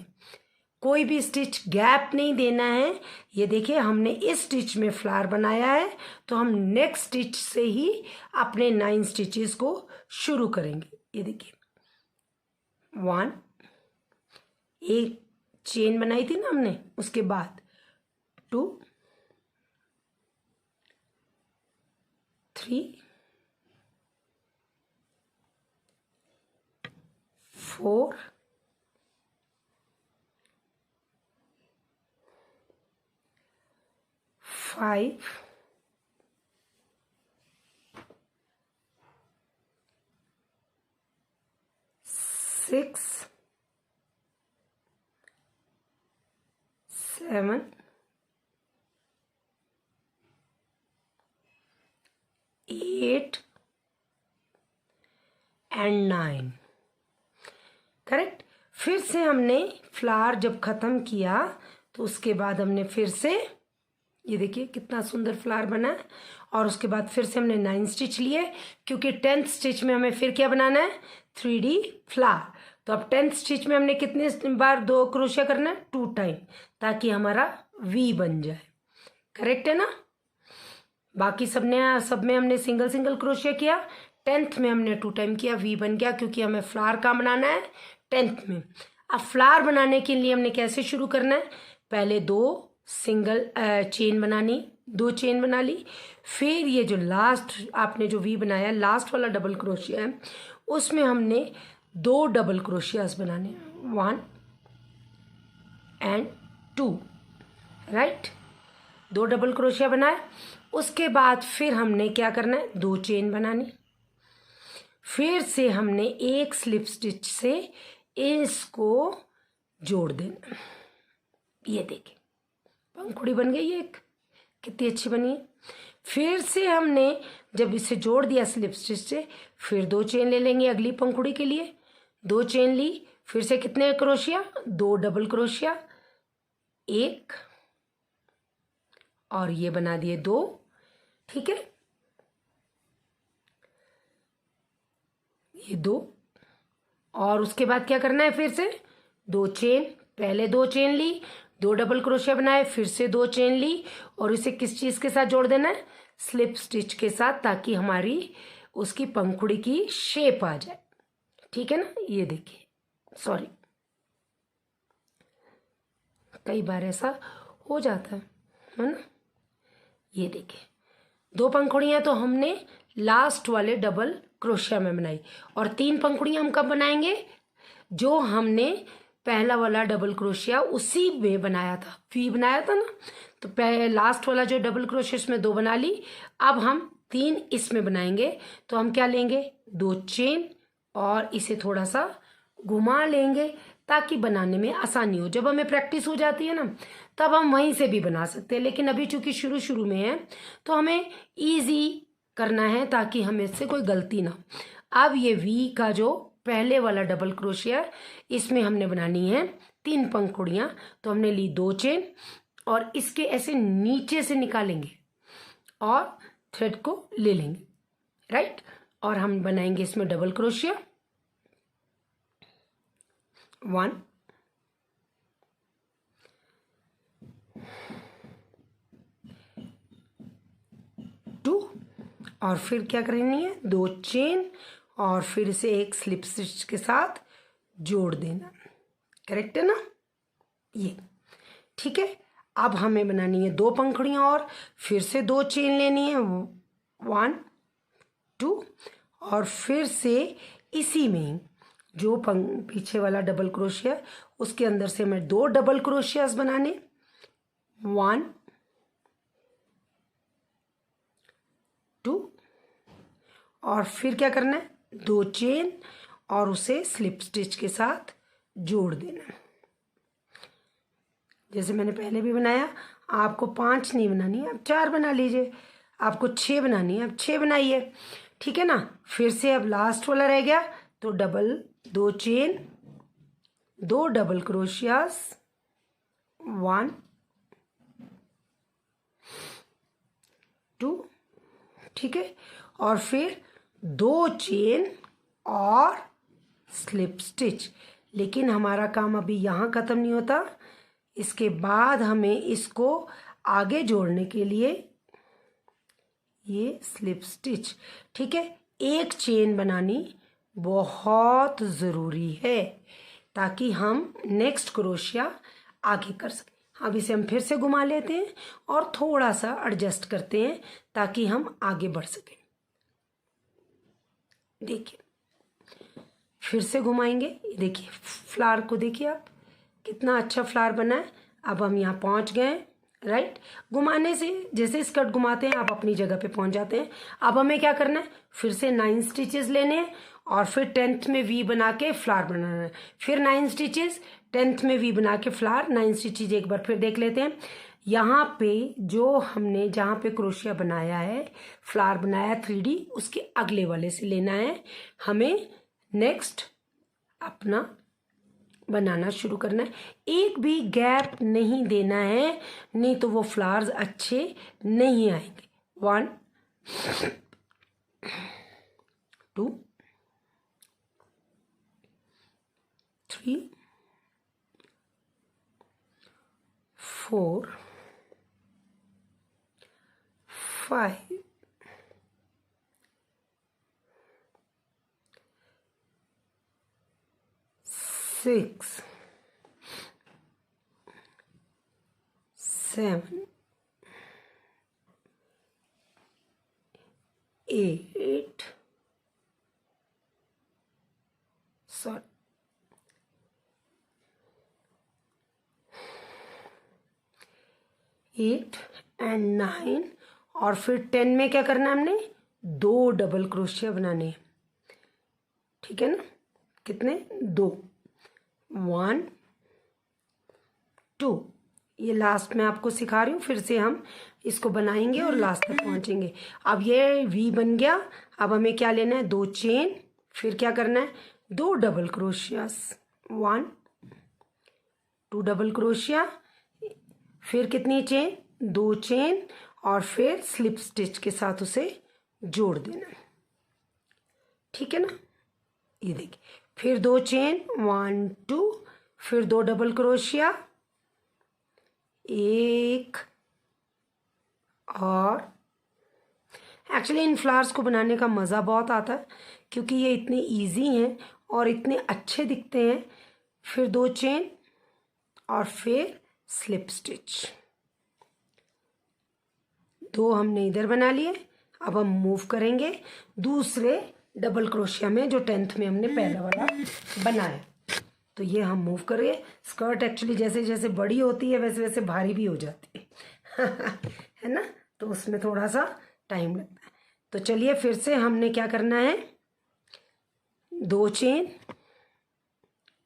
कोई भी स्टिच गैप नहीं देना है। ये देखिए, हमने इस स्टिच में फ्लावर बनाया है, तो हम नेक्स्ट स्टिच से ही अपने 9 स्टिचेस को शुरू करेंगे। ये देखिए, 1, एक चेन बनाई थी ना हमने, उसके बाद 2, 3, 4, 5, 6, 7, 8 एंड 9। करेक्ट। फिर से हमने फ्लावर जब ख़त्म किया तो उसके बाद हमने फिर से, ये देखिए कितना सुंदर फ्लावर बना है, और उसके बाद फिर से हमने 9 स्टिच लिए, क्योंकि 10th स्टिच में हमें फिर क्या बनाना है, 3D फ्लावर। तो अब 10th स्टिच में हमने कितने बार 2 क्रोशिया करना है, 2 टाइम, ताकि हमारा वी बन जाए। करेक्ट है ना। बाकी सब में हमने सिंगल क्रोशिया किया, 10th में हमने 2 टाइम किया, वी बन गया, क्योंकि हमें फ्लावर कहाँ बनाना है, 10th में। अब फ्लावर बनाने के लिए हमने कैसे शुरू करना है, पहले 2 चेन बनानी, 2 चेन बना ली, फिर ये जो लास्ट आपने जो वी बनाया, लास्ट वाला डबल क्रोशिया है, उसमें हमने 2 डबल क्रोशियास बनाने, 1 एंड 2, राइट। 2 डबल क्रोशिया बनाए, उसके बाद फिर हमने क्या करना है, 2 चेन बनानी, फिर से हमने एक स्लिप स्टिच से इसको जोड़ देना। ये देखिए पंखुड़ी बन गई, एक कितनी अच्छी बनी है। फिर से हमने जब इसे जोड़ दिया स्लिप स्टिच से, फिर 2 चेन ले लेंगे अगली पंखुड़ी के लिए, 2 चेन ली, फिर से कितने क्रोशिया, 2 डबल क्रोशिया, 1 और ये बना दिए 2। ठीक है, ये 2, और उसके बाद क्या करना है, फिर से 2 चेन, पहले 2 चेन ली, 2 डबल क्रोशिया बनाए, फिर से 2 चेन ली, और इसे किस चीज़ के साथ जोड़ देना है, स्लिप स्टिच के साथ, ताकि हमारी उसकी पंखुड़ी की शेप आ जाए। ठीक है ना। ये देखिए, सॉरी, कई बार ऐसा हो जाता है ना। ये देखिए 2 पंखुड़ियाँ तो हमने लास्ट वाले डबल क्रोशिया में बनाई, और 3 पंखुड़ियाँ हम कब बनाएंगे, जो हमने पहला वाला डबल क्रोशिया उसी में बनाया था, वी बनाया था ना, तो लास्ट वाला जो डबल क्रोशिया इसमें 2 बना ली। अब हम 3 इसमें बनाएंगे, तो हम क्या लेंगे, 2 चेन, और इसे थोड़ा सा घुमा लेंगे, ताकि बनाने में आसानी हो। जब हमें प्रैक्टिस हो जाती है ना तब हम वहीं से भी बना सकते हैं, लेकिन अभी चूंकि शुरू शुरू में है तो हमें इजी करना है ताकि हमें इससे कोई गलती ना हो। अब ये वी का जो पहले वाला डबल क्रोशिया है इसमें हमने बनानी है 3 पंखुड़ियाँ। तो हमने ली 2 चेन और इसके ऐसे नीचे से निकालेंगे और थ्रेड को ले लेंगे, राइट। और हम बनाएंगे इसमें डबल क्रोशिया 1 2 और फिर क्या करनी है 2 चेन और फिर से एक स्लिप स्टिच के साथ जोड़ देना। करेक्ट है ना ये, ठीक है। अब हमें बनानी है 2 पंखुड़ियाँ और फिर से 2 चेन लेनी है 1 2 और फिर से इसी में जो पीछे वाला डबल क्रोशिया उसके अंदर से हमें 2 डबल क्रोशियास बनाने 1 2 और फिर क्या करना है 2 चेन और उसे स्लिप स्टिच के साथ जोड़ देना। जैसे मैंने पहले भी बनाया, आपको 5 नहीं बनानी है, आप 4 बना लीजिए। आपको 6 बनानी है, आप 6 बनाइए, ठीक है ना। फिर से अब लास्ट वाला रह गया तो 2 चेन 2 डबल क्रोशियास 1 2, ठीक है। और फिर 2 चेन और स्लिप स्टिच। लेकिन हमारा काम अभी यहाँ ख़त्म नहीं होता, इसके बाद हमें इसको आगे जोड़ने के लिए ये स्लिप स्टिच, ठीक है, एक चेन बनानी बहुत ज़रूरी है ताकि हम नेक्स्ट क्रोशिया आगे कर सकें। अब इसे हम फिर से घुमा लेते हैं और थोड़ा सा एडजस्ट करते हैं ताकि हम आगे बढ़ सकें। देखिए फिर से घुमाएंगे, देखिए फ्लावर को देखिए आप कितना अच्छा फ्लावर बना है। अब हम यहाँ पहुँच गए, राइट। घुमाने से जैसे स्कर्ट घुमाते हैं आप अपनी जगह पे पहुँच जाते हैं। अब हमें क्या करना है, फिर से 9 स्टिचेस लेने हैं और फिर 10th में वी बना के फ्लावर बनाना है। फिर 9 स्टिचेस, 10th में वी बना के फ्लावर। 9 स्टिचेस एक बार फिर देख लेते हैं। यहाँ पे जो हमने जहाँ पे क्रोशिया बनाया है, फ्लावर बनाया 3D, उसके अगले वाले से लेना है हमें। नेक्स्ट अपना बनाना शुरू करना है, एक भी गैप नहीं देना है, नहीं तो वो फ्लावर्स अच्छे नहीं आएंगे। 1 2 3 4 5 6 7 8 sorry 8 and 9 और फिर 10 में क्या करना है, हमने 2 डबल क्रोशिया बनाने हैं, ठीक है ना। कितने 2 1 2, ये लास्ट में आपको सिखा रही हूँ। फिर से हम इसको बनाएंगे और लास्ट तक पहुँचेंगे। अब ये वी बन गया। अब हमें क्या लेना है 2 चेन, फिर क्या करना है 2 डबल क्रोशियास 1 2 डबल क्रोशिया, फिर कितनी चेन 2 चेन और फिर स्लिप स्टिच के साथ उसे जोड़ देना, ठीक है ना। ये देखिए फिर 2 चेन 1 2, फिर 2 डबल क्रोशिया 1 और एक्चुअली इन फ्लावर्स को बनाने का मज़ा बहुत आता है क्योंकि ये इतने इजी हैं और इतने अच्छे दिखते हैं। फिर 2 चेन और फिर स्लिप स्टिच, 2 हमने इधर बना लिए। अब हम मूव करेंगे दूसरे डबल क्रोशिया में जो 10th में हमने पहला वाला बनाया। तो ये हम मूव करेंगे। स्कर्ट एक्चुअली जैसे जैसे बड़ी होती है वैसे वैसे भारी भी हो जाती है है ना, तो उसमें थोड़ा सा टाइम लगता है। तो चलिए फिर से हमने क्या करना है 2 चेन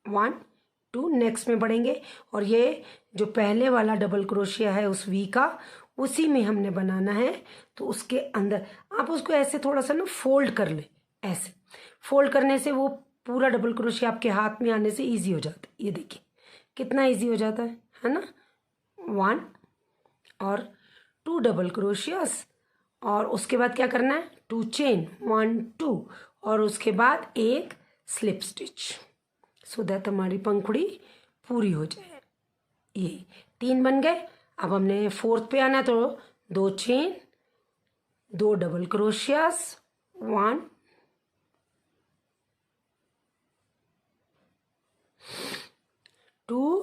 1 2 नेक्स्ट में बढ़ेंगे और ये जो पहले वाला डबल क्रोशिया है उस वी का उसी में हमने बनाना है। तो उसके अंदर आप उसको ऐसे थोड़ा सा ना फोल्ड कर ले, ऐसे फोल्ड करने से वो पूरा डबल क्रोशिया आपके हाथ में आने से इजी हो जाता है। ये देखिए कितना इजी हो जाता है ना। 1 और 2 डबल क्रोशियास और उसके बाद क्या करना है 2 चेन 1 2 और उसके बाद एक स्लिप स्टिच, सो दैट हमारी पंखुड़ी पूरी हो जाए। ये 3 बन गए। अब हमने 4th पे आना है तो 2 चेन 2 डबल क्रोशियास 1 2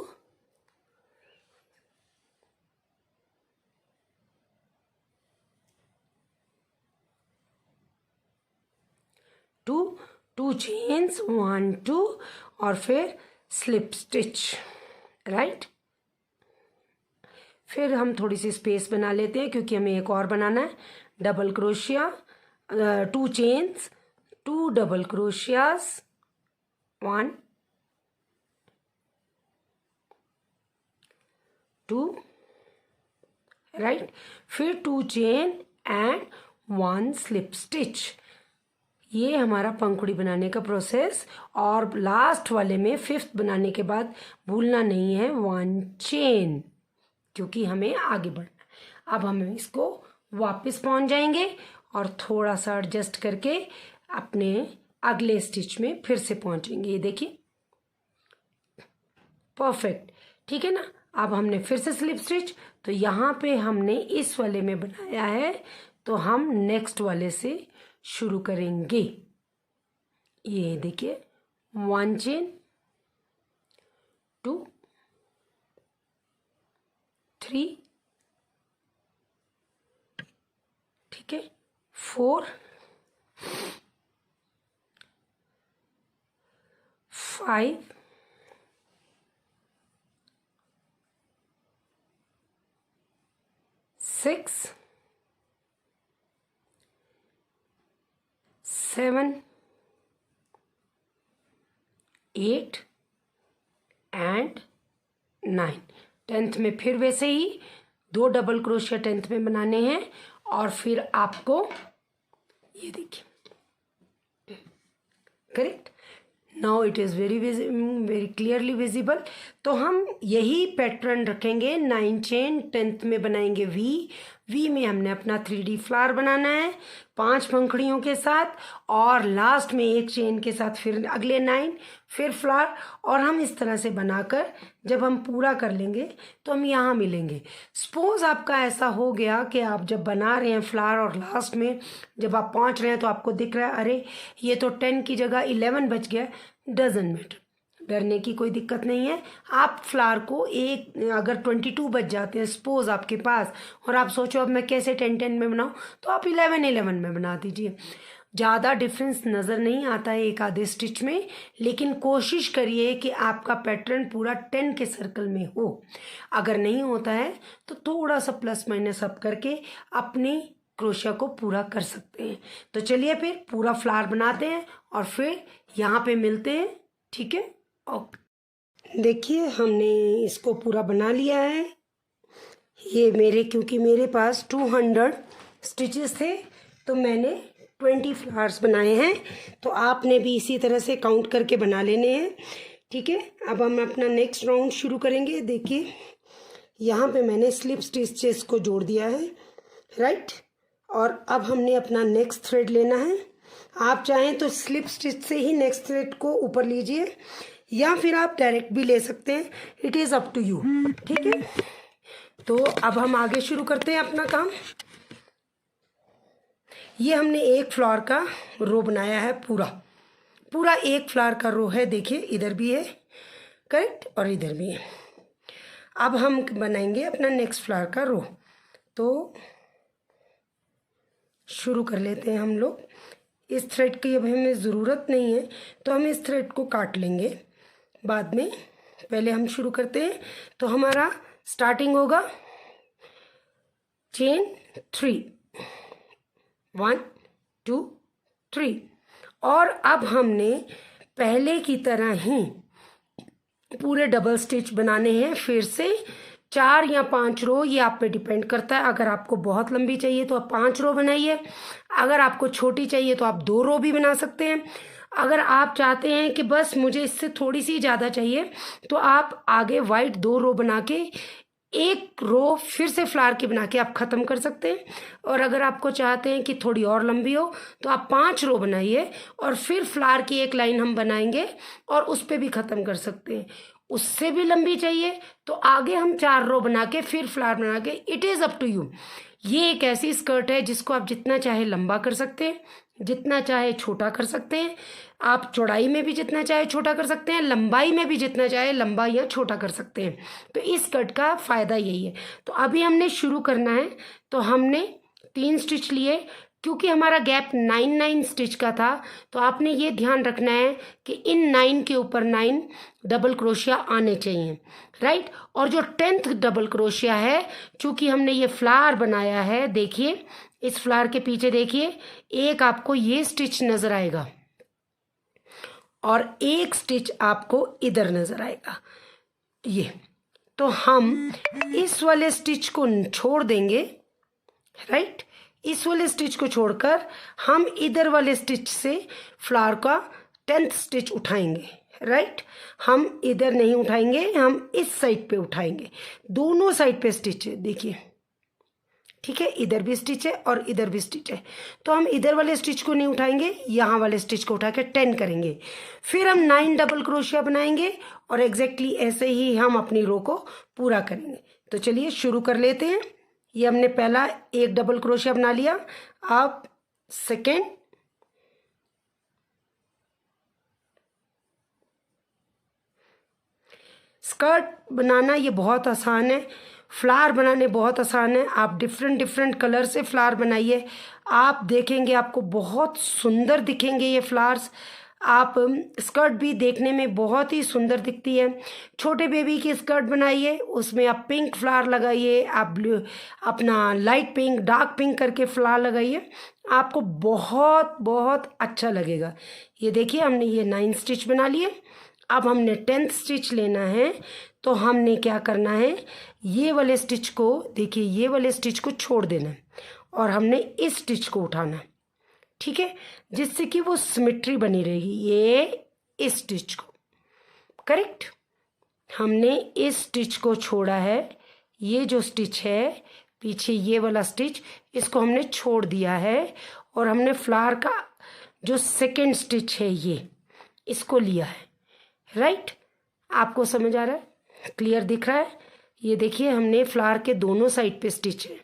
2 चेन्स 1 2 और फिर स्लिप स्टिच, राइट। फिर हम थोड़ी सी स्पेस बना लेते हैं क्योंकि हमें एक और बनाना है। Double crochet 2 chains 2 double crochets 1 2, right. फिर 2 चेन एंड 1 स्लिप स्टिच। ये हमारा पंखुड़ी बनाने का प्रोसेस। और लास्ट वाले में 5th बनाने के बाद भूलना नहीं है 1 चेन, क्योंकि हमें आगे बढ़ना है। अब हम इसको वापस पहुंच जाएंगे और थोड़ा सा एडजस्ट करके अपने अगले स्टिच में फिर से पहुंचेंगे। ये देखिए परफेक्ट, ठीक है ना। अब हमने फिर से स्लिप स्टिच, तो यहाँ पे हमने इस वाले में बनाया है तो हम नेक्स्ट वाले से शुरू करेंगे। ये देखिए 1 चेन 2 3, ठीक है 4 5 6 7 8 एंड 9। 10th में फिर वैसे ही 2 डबल क्रोशिया 10th में बनाने हैं और फिर आपको ये देखिए correct. Now it is very clearly visible. तो हम यही पैटर्न रखेंगे। 9 चेन 10th में बनाएंगे वी में हमने अपना 3D फ्लावर बनाना है 5 पंखुड़ियों के साथ और लास्ट में एक चेन के साथ फिर अगले 9 फिर फ्लावर। और हम इस तरह से बनाकर जब हम पूरा कर लेंगे तो हम यहाँ मिलेंगे। सपोज आपका ऐसा हो गया कि आप जब बना रहे हैं फ्लावर और लास्ट में जब आप पहुँच रहे हैं तो आपको दिख रहा है अरे ये तो 10 की जगह 11 बच गया। डजंट मैटर, डरने की कोई दिक्कत नहीं है। आप फ्लावर को एक अगर 22 बच जाते हैं सपोज आपके पास और आप सोचो अब मैं कैसे 10-10 में बनाऊँ, तो आप 11-11 में बना दीजिए। ज़्यादा डिफरेंस नज़र नहीं आता है एक आधे स्टिच में, लेकिन कोशिश करिए कि आपका पैटर्न पूरा 10 के सर्कल में हो। अगर नहीं होता है तो थोड़ा सा प्लस माइनस अप करके अपनी क्रोशिया को पूरा कर सकते हैं। तो चलिए फिर पूरा फ्लावर बनाते हैं और फिर यहाँ पे मिलते हैं, ठीक है। ओके, देखिए हमने इसको पूरा बना लिया है। ये क्योंकि मेरे पास 200 स्टिचेस थे तो मैंने 20 फ्लावर्स बनाए हैं। तो आपने भी इसी तरह से काउंट करके बना लेने हैं, ठीक है। अब हम अपना नेक्स्ट राउंड शुरू करेंगे। देखिए यहाँ पे मैंने स्लिप स्टिचेस को जोड़ दिया है, राइट। और अब हमने अपना नेक्स्ट थ्रेड लेना है। आप चाहें तो स्लिप स्टिच से ही नेक्स्ट थ्रेड को ऊपर लीजिए या फिर आप डायरेक्ट भी ले सकते हैं, it is up to you, ठीक है। तो अब हम आगे शुरू करते हैं अपना काम। ये हमने एक फ्लावर का रो बनाया है, पूरा एक फ्लावर का रो है। देखिए इधर भी है, करेक्ट, और इधर भी है। अब हम बनाएंगे अपना नेक्स्ट फ्लावर का रो। तो शुरू कर लेते हैं हम लोग। इस थ्रेड की अब हमें ज़रूरत नहीं है तो हम इस थ्रेड को काट लेंगे बाद में। पहले हम शुरू करते हैं। तो हमारा स्टार्टिंग होगा चेन 3 1 2 3 और अब हमने पहले की तरह ही पूरे डबल स्टिच बनाने हैं फिर से 4 या 5 रो, ये आप पे डिपेंड करता है। अगर आपको बहुत लंबी चाहिए तो आप 5 रो बनाइए, अगर आपको छोटी चाहिए तो आप 2 रो भी बना सकते हैं। अगर आप चाहते हैं कि बस मुझे इससे थोड़ी सी ज़्यादा चाहिए तो आप आगे वाइट 2 रो बना के 1 रो फिर से फ्लावर की बना के आप ख़त्म कर सकते हैं। और अगर आपको चाहते हैं कि थोड़ी और लंबी हो तो आप 5 रो बनाइए और फिर फ्लावर की 1 लाइन हम बनाएंगे और उस पर भी ख़त्म कर सकते हैं। उससे भी लंबी चाहिए तो आगे हम 4 रो बना के फिर फ्लावर बना के, it is up to you. ये एक ऐसी स्कर्ट है जिसको आप जितना चाहे लंबा कर सकते हैं, जितना चाहे छोटा कर सकते हैं। आप चौड़ाई में भी जितना चाहे छोटा कर सकते हैं, लंबाई में भी जितना चाहे लंबा या छोटा कर सकते हैं। तो इस स्कर्ट का फ़ायदा यही है। तो अभी हमने शुरू करना है। तो हमने 3 स्टिच लिए, क्योंकि हमारा गैप 9 स्टिच का था। तो आपने ये ध्यान रखना है कि इन 9 के ऊपर 9 डबल क्रोशिया आने चाहिए, राइट। और जो 10th डबल क्रोशिया है, चूंकि हमने ये फ्लावर बनाया है, देखिए इस फ्लावर के पीछे देखिए एक आपको ये स्टिच नजर आएगा और एक स्टिच आपको इधर नजर आएगा, ये। तो हम इस वाले स्टिच को छोड़ देंगे, राइट। इस वाले स्टिच को छोड़कर हम इधर वाले स्टिच से फ्लावर का 10th स्टिच उठाएंगे, राइट। हम इधर नहीं उठाएंगे, हम इस साइड पे उठाएंगे। दोनों साइड पे स्टिच है, देखिए, ठीक है। इधर भी स्टिच है और इधर भी स्टिच है। तो हम इधर वाले स्टिच को नहीं उठाएंगे, यहाँ वाले स्टिच को उठा के 10 करेंगे। फिर हम 9 डबल क्रोशिया बनाएंगे और एग्जैक्टली ऐसे ही हम अपनी रो को पूरा करेंगे। तो चलिए शुरू कर लेते हैं। ये हमने पहला 1 डबल क्रोशिया बना लिया। अब सेकेंड, स्कर्ट बनाना ये बहुत आसान है, फ्लावर बनाने बहुत आसान है। आप डिफरेंट कलर से फ्लावर बनाइए, आप देखेंगे आपको बहुत सुंदर दिखेंगे ये फ्लावर्स। आप स्कर्ट भी देखने में बहुत ही सुंदर दिखती है। छोटे बेबी की स्कर्ट बनाइए, उसमें आप पिंक फ्लावर लगाइए, आप ब्लू अपना लाइट पिंक डार्क पिंक करके फ्लावर लगाइए, आपको बहुत बहुत अच्छा लगेगा। ये देखिए हमने ये 9 स्टिच बना लिए। अब हमने 10th स्टिच लेना है। तो हमने क्या करना है, ये वाले स्टिच को देखिए, ये वाले स्टिच को छोड़ देना और हमने इस स्टिच को उठाना, ठीक है, जिससे कि वो सिमेट्री बनी रहेगी। ये इस स्टिच को, करेक्ट। हमने इस स्टिच को छोड़ा है, ये जो स्टिच है पीछे ये वाला स्टिच, इसको हमने छोड़ दिया है और हमने फ्लावर का जो सेकेंड स्टिच है ये इसको लिया है, राइट। आपको समझ आ रहा है, क्लियर दिख रहा है। ये देखिए हमने फ्लावर के दोनों साइड पे स्टिच है,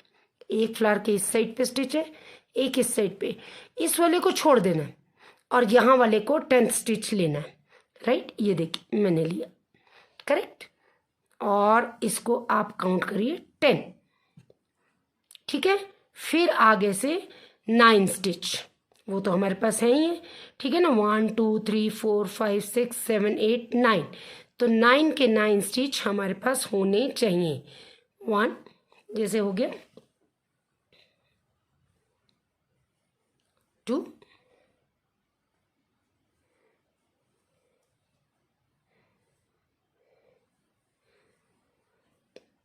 एक फ्लावर के इस साइड पे स्टिच है, एक इस साइड पे। इस वाले को छोड़ देना है और यहाँ वाले को 10th स्टिच लेना है, राइट। ये देखिए मैंने लिया, करेक्ट। और इसको आप काउंट करिए 10, ठीक है। फिर आगे से 9 स्टिच, वो तो हमारे पास है ही है, ठीक है ना। 1 2 3 4 5 6 7 8 9। तो 9 के 9 स्टिच हमारे पास होने चाहिए। 1 जैसे हो गया, 2,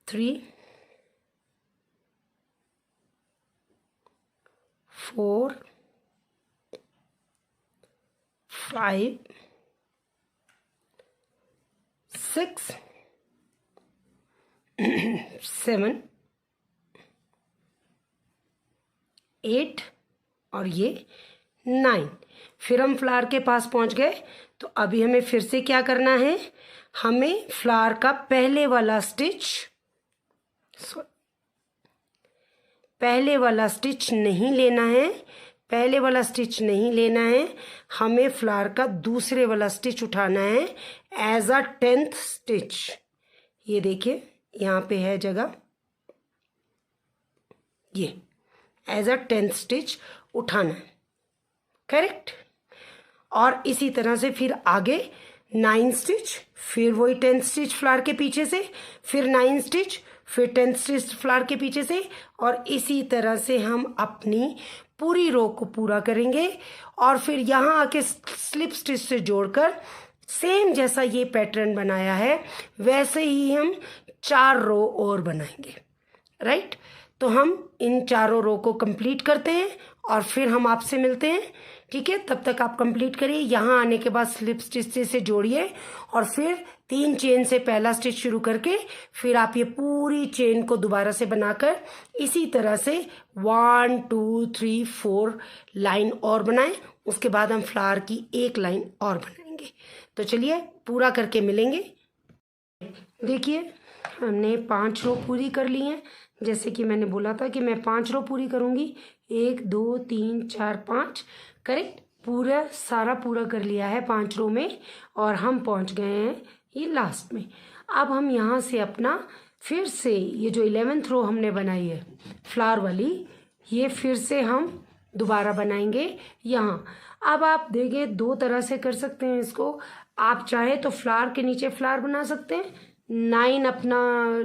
3, 4, 5, 6, 7, 8 और ये 9। फिर हम फ्लावर के पास पहुंच गए। तो अभी हमें फिर से क्या करना है, हमें फ्लावर का पहले वाला स्टिच नहीं लेना है, पहले वाला स्टिच नहीं लेना है। हमें फ्लावर का दूसरे वाला स्टिच उठाना है एज अ 10th स्टिच। ये देखिए यहाँ पे है जगह, ये एज अ 10th स्टिच उठाना है, करेक्ट। और इसी तरह से फिर आगे 9 स्टिच, फिर वही 10th स्टिच फ्लावर के पीछे से, फिर 9 स्टिच, फिर 10th स्टिच फ्लावर के पीछे से, और इसी तरह से हम अपनी पूरी रो को पूरा करेंगे। और फिर यहाँ आके स्लिप स्टिच से जोड़कर सेम जैसा ये पैटर्न बनाया है वैसे ही हम 4 रो और बनाएंगे, राइट। तो हम इन चारों रो को कंप्लीट करते हैं और फिर हम आपसे मिलते हैं, ठीक है। तब तक आप कंप्लीट करिए। यहाँ आने के बाद स्लिप स्टिच से जोड़िए और फिर 3 चेन से पहला स्टिच शुरू करके फिर आप ये पूरी चेन को दोबारा से बनाकर इसी तरह से 1 2 3 4 लाइन और बनाएं। उसके बाद हम फ्लावर की एक लाइन और बनाएंगे। तो चलिए पूरा करके मिलेंगे। देखिए हमने 5 रो पूरी कर ली हैं। जैसे कि मैंने बोला था कि मैं 5 रो पूरी करूँगी, 1 2 3 4 5, करेक्ट। पूरा सारा पूरा कर लिया है 5 रो में और हम पहुंच गए हैं ये लास्ट में। अब हम यहाँ से अपना फिर से ये जो 11th रो हमने बनाई है फ्लावर वाली, ये फिर से हम दोबारा बनाएंगे यहाँ। अब आप देखें 2 तरह से कर सकते हैं इसको। आप चाहे तो फ्लावर के नीचे फ्लावर बना सकते हैं, 9 अपना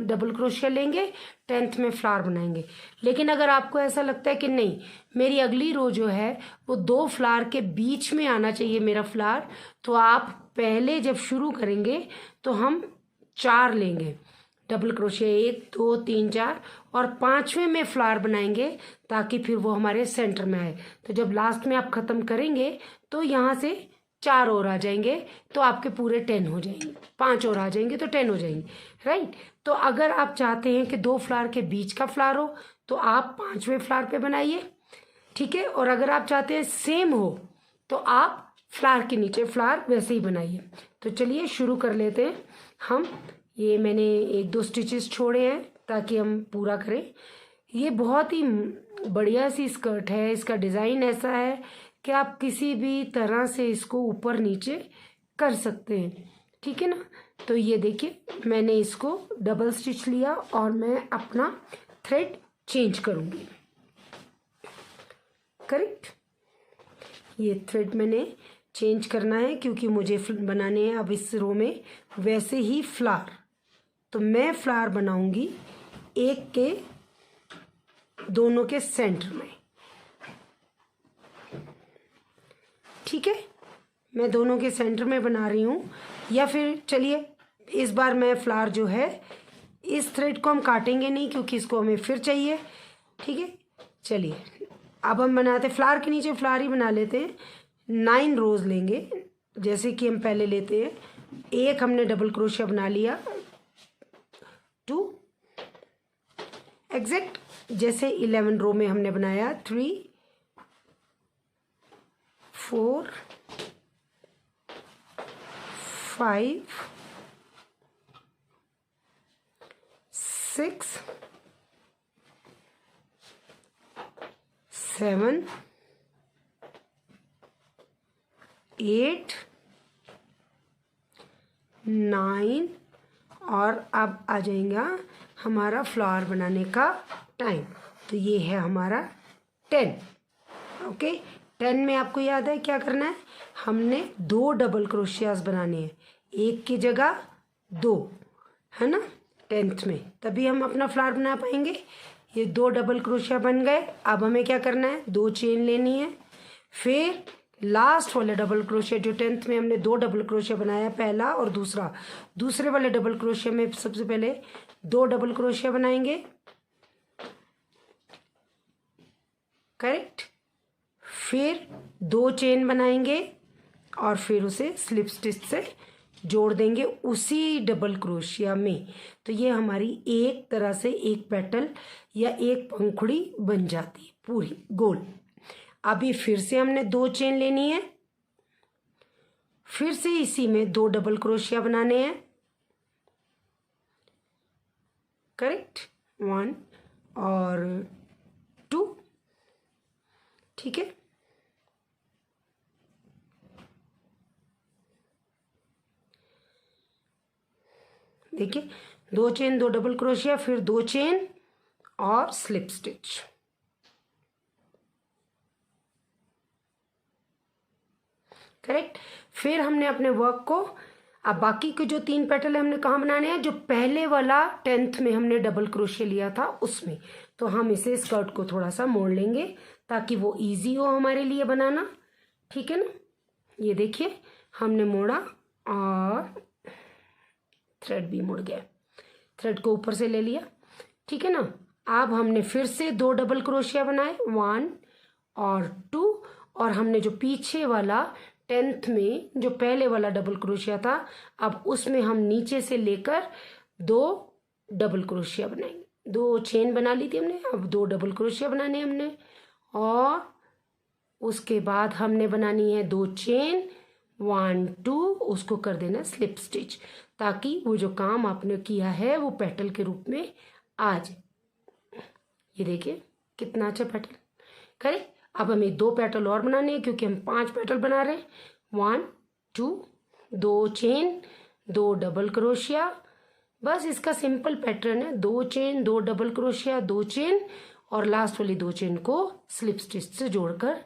डबल क्रोशिया लेंगे, 10th में फ्लावर बनाएंगे। लेकिन अगर आपको ऐसा लगता है कि नहीं मेरी अगली रो जो है वो 2 फ्लावर के बीच में आना चाहिए मेरा फ्लावर, तो आप पहले जब शुरू करेंगे तो हम 4 लेंगे डबल क्रोशिया, 1 2 3 4, और 5वें में फ्लावर बनाएंगे ताकि फिर वो हमारे सेंटर में आए। तो जब लास्ट में आप ख़त्म करेंगे तो यहाँ से 4 और आ जाएंगे तो आपके पूरे 10 हो जाएंगे, 5 और आ जाएंगे तो 10 हो जाएंगे, राइट। तो अगर आप चाहते हैं कि 2 फ्लावर के बीच का फ्लावर हो तो आप 5वें फ्लावर पे बनाइए, ठीक है। और अगर आप चाहते हैं सेम हो तो आप फ्लावर के नीचे फ्लावर वैसे ही बनाइए। तो चलिए शुरू कर लेते हैं हम। ये मैंने 1 2 स्टिचेस छोड़े हैं ताकि हम पूरा करें। ये बहुत ही बढ़िया सी स्कर्ट है। इसका डिज़ाइन ऐसा है कि आप किसी भी तरह से इसको ऊपर नीचे कर सकते हैं, ठीक है ना। तो ये देखिए मैंने इसको डबल स्टिच लिया और मैं अपना थ्रेड चेंज करूँगी, करेक्ट। ये थ्रेड मैंने चेंज करना है क्योंकि मुझे बनाने हैं अब इस रो में वैसे ही फ्लावर। तो मैं फ्लावर बनाऊंगी एक के दोनों के सेंटर में, ठीक है। मैं दोनों के सेंटर में बना रही हूँ। या फिर चलिए इस बार मैं फ्लावर जो है इस थ्रेड को हम काटेंगे नहीं क्योंकि इसको हमें फिर चाहिए, ठीक है। चलिए अब हम बनाते फ्लावर के नीचे फ्लावर ही बना लेते हैं। 9 रोज लेंगे जैसे कि हम पहले लेते हैं। 1 हमने डबल क्रोशिया बना लिया, 2 एग्जैक्ट जैसे 11 रो में हमने बनाया, 3 4 5 6 7 8 9 और अब आ जाएगा हमारा फ्लावर बनाने का टाइम। तो ये है हमारा 10, ओके। 10 में आपको याद है क्या करना है, हमने 2 डबल क्रोशियाज बनाने हैं, 1 की जगह 2, है ना 10th में, तभी हम अपना फ्लावर बना पाएंगे। ये 2 डबल क्रोशिया बन गए। अब हमें क्या करना है, 2 चेन लेनी है, फिर लास्ट वाले डबल क्रोशिया जो 10th में हमने 2 डबल क्रोशिया बनाया, पहला और दूसरा, दूसरे वाले डबल क्रोशिया में सबसे पहले 2 डबल क्रोशिया बनाएंगे, करेक्ट। फिर 2 चेन बनाएंगे और फिर उसे स्लिप स्टिच से जोड़ देंगे उसी डबल क्रोशिया में। तो ये हमारी एक तरह से एक पेटल या एक पंखुड़ी बन जाती है पूरी गोल। अभी फिर से हमने 2 चेन लेनी है, फिर से इसी में 2 डबल क्रोशिया बनाने हैं, करेक्ट, 1 और 2, ठीक है। देखिए 2 चेन 2 डबल क्रोशिया, फिर 2 चेन और स्लिप स्टिच, करेक्ट। फिर हमने अपने वर्क को, अब बाकी के जो 3 पेटल है हमने कहाँ बनाने हैं, जो पहले वाला 10th में हमने डबल क्रोशिया लिया था उसमें। तो हम इसे स्कर्ट को थोड़ा सा मोड़ लेंगे ताकि वो इजी हो हमारे लिए बनाना, ठीक है ना। ये देखिए हमने मोड़ा और थ्रेड भी मुड़ गया, थ्रेड को ऊपर से ले लिया, ठीक है ना। अब हमने फिर से 2 डबल क्रोशिया बनाए, 1 और 2, और हमने जो पीछे वाला 10th में जो पहले वाला डबल क्रोशिया था, अब उसमें हम नीचे से लेकर 2 डबल क्रोशिया बनाएंगे। 2 चेन बना ली थी हमने, अब 2 डबल क्रोशिया बनाने हमने, और उसके बाद हमने बनानी है 2 चेन, 1 2, उसको कर देना स्लिप स्टिच, ताकि वो जो काम आपने किया है वो पेटल के रूप में आ जाए। ये देखिए कितना अच्छा पेटल करें। अब हमें 2 पेटल और बनाने हैं, क्योंकि हम 5 पेटल बना रहे हैं। 1 2, 2 चेन, 2 डबल क्रोशिया, बस इसका सिंपल पैटर्न है, 2 चेन, 2 डबल क्रोशिया, 2 चेन, और लास्ट वाली 2 चेन को स्लिप स्टिच से जोड़कर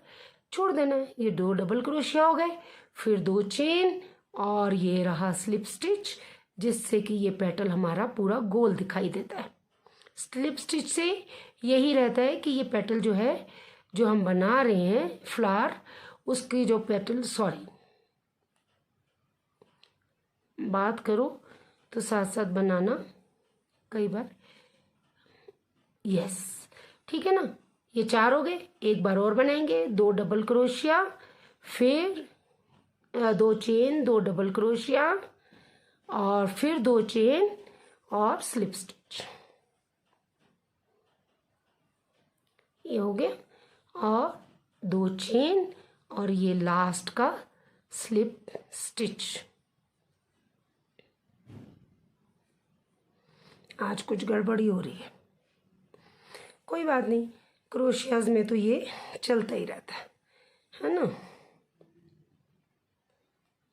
छोड़ देना है। ये 2 डबल क्रोशिया हो गए, फिर 2 चेन, और ये रहा स्लिप स्टिच, जिससे कि ये पेटल हमारा पूरा गोल दिखाई देता है। स्लिप स्टिच से यही रहता है कि ये पेटल जो है, जो हम बना रहे हैं फ्लावर, उसकी जो पेटल, सॉरी बात करो तो साथ साथ बनाना कई बार, यस ठीक है ना। ये 4 हो गए, एक बार और बनाएंगे, 2 डबल क्रोशिया, फिर 2 चेन, 2 डबल क्रोशिया, और फिर 2 चेन और स्लिप स्टिच, ये हो गया, और 2 चेन, और ये लास्ट का स्लिप स्टिच। आज कुछ गड़बड़ी हो रही है, कोई बात नहीं, क्रोशियाज में तो ये चलता ही रहता है ना।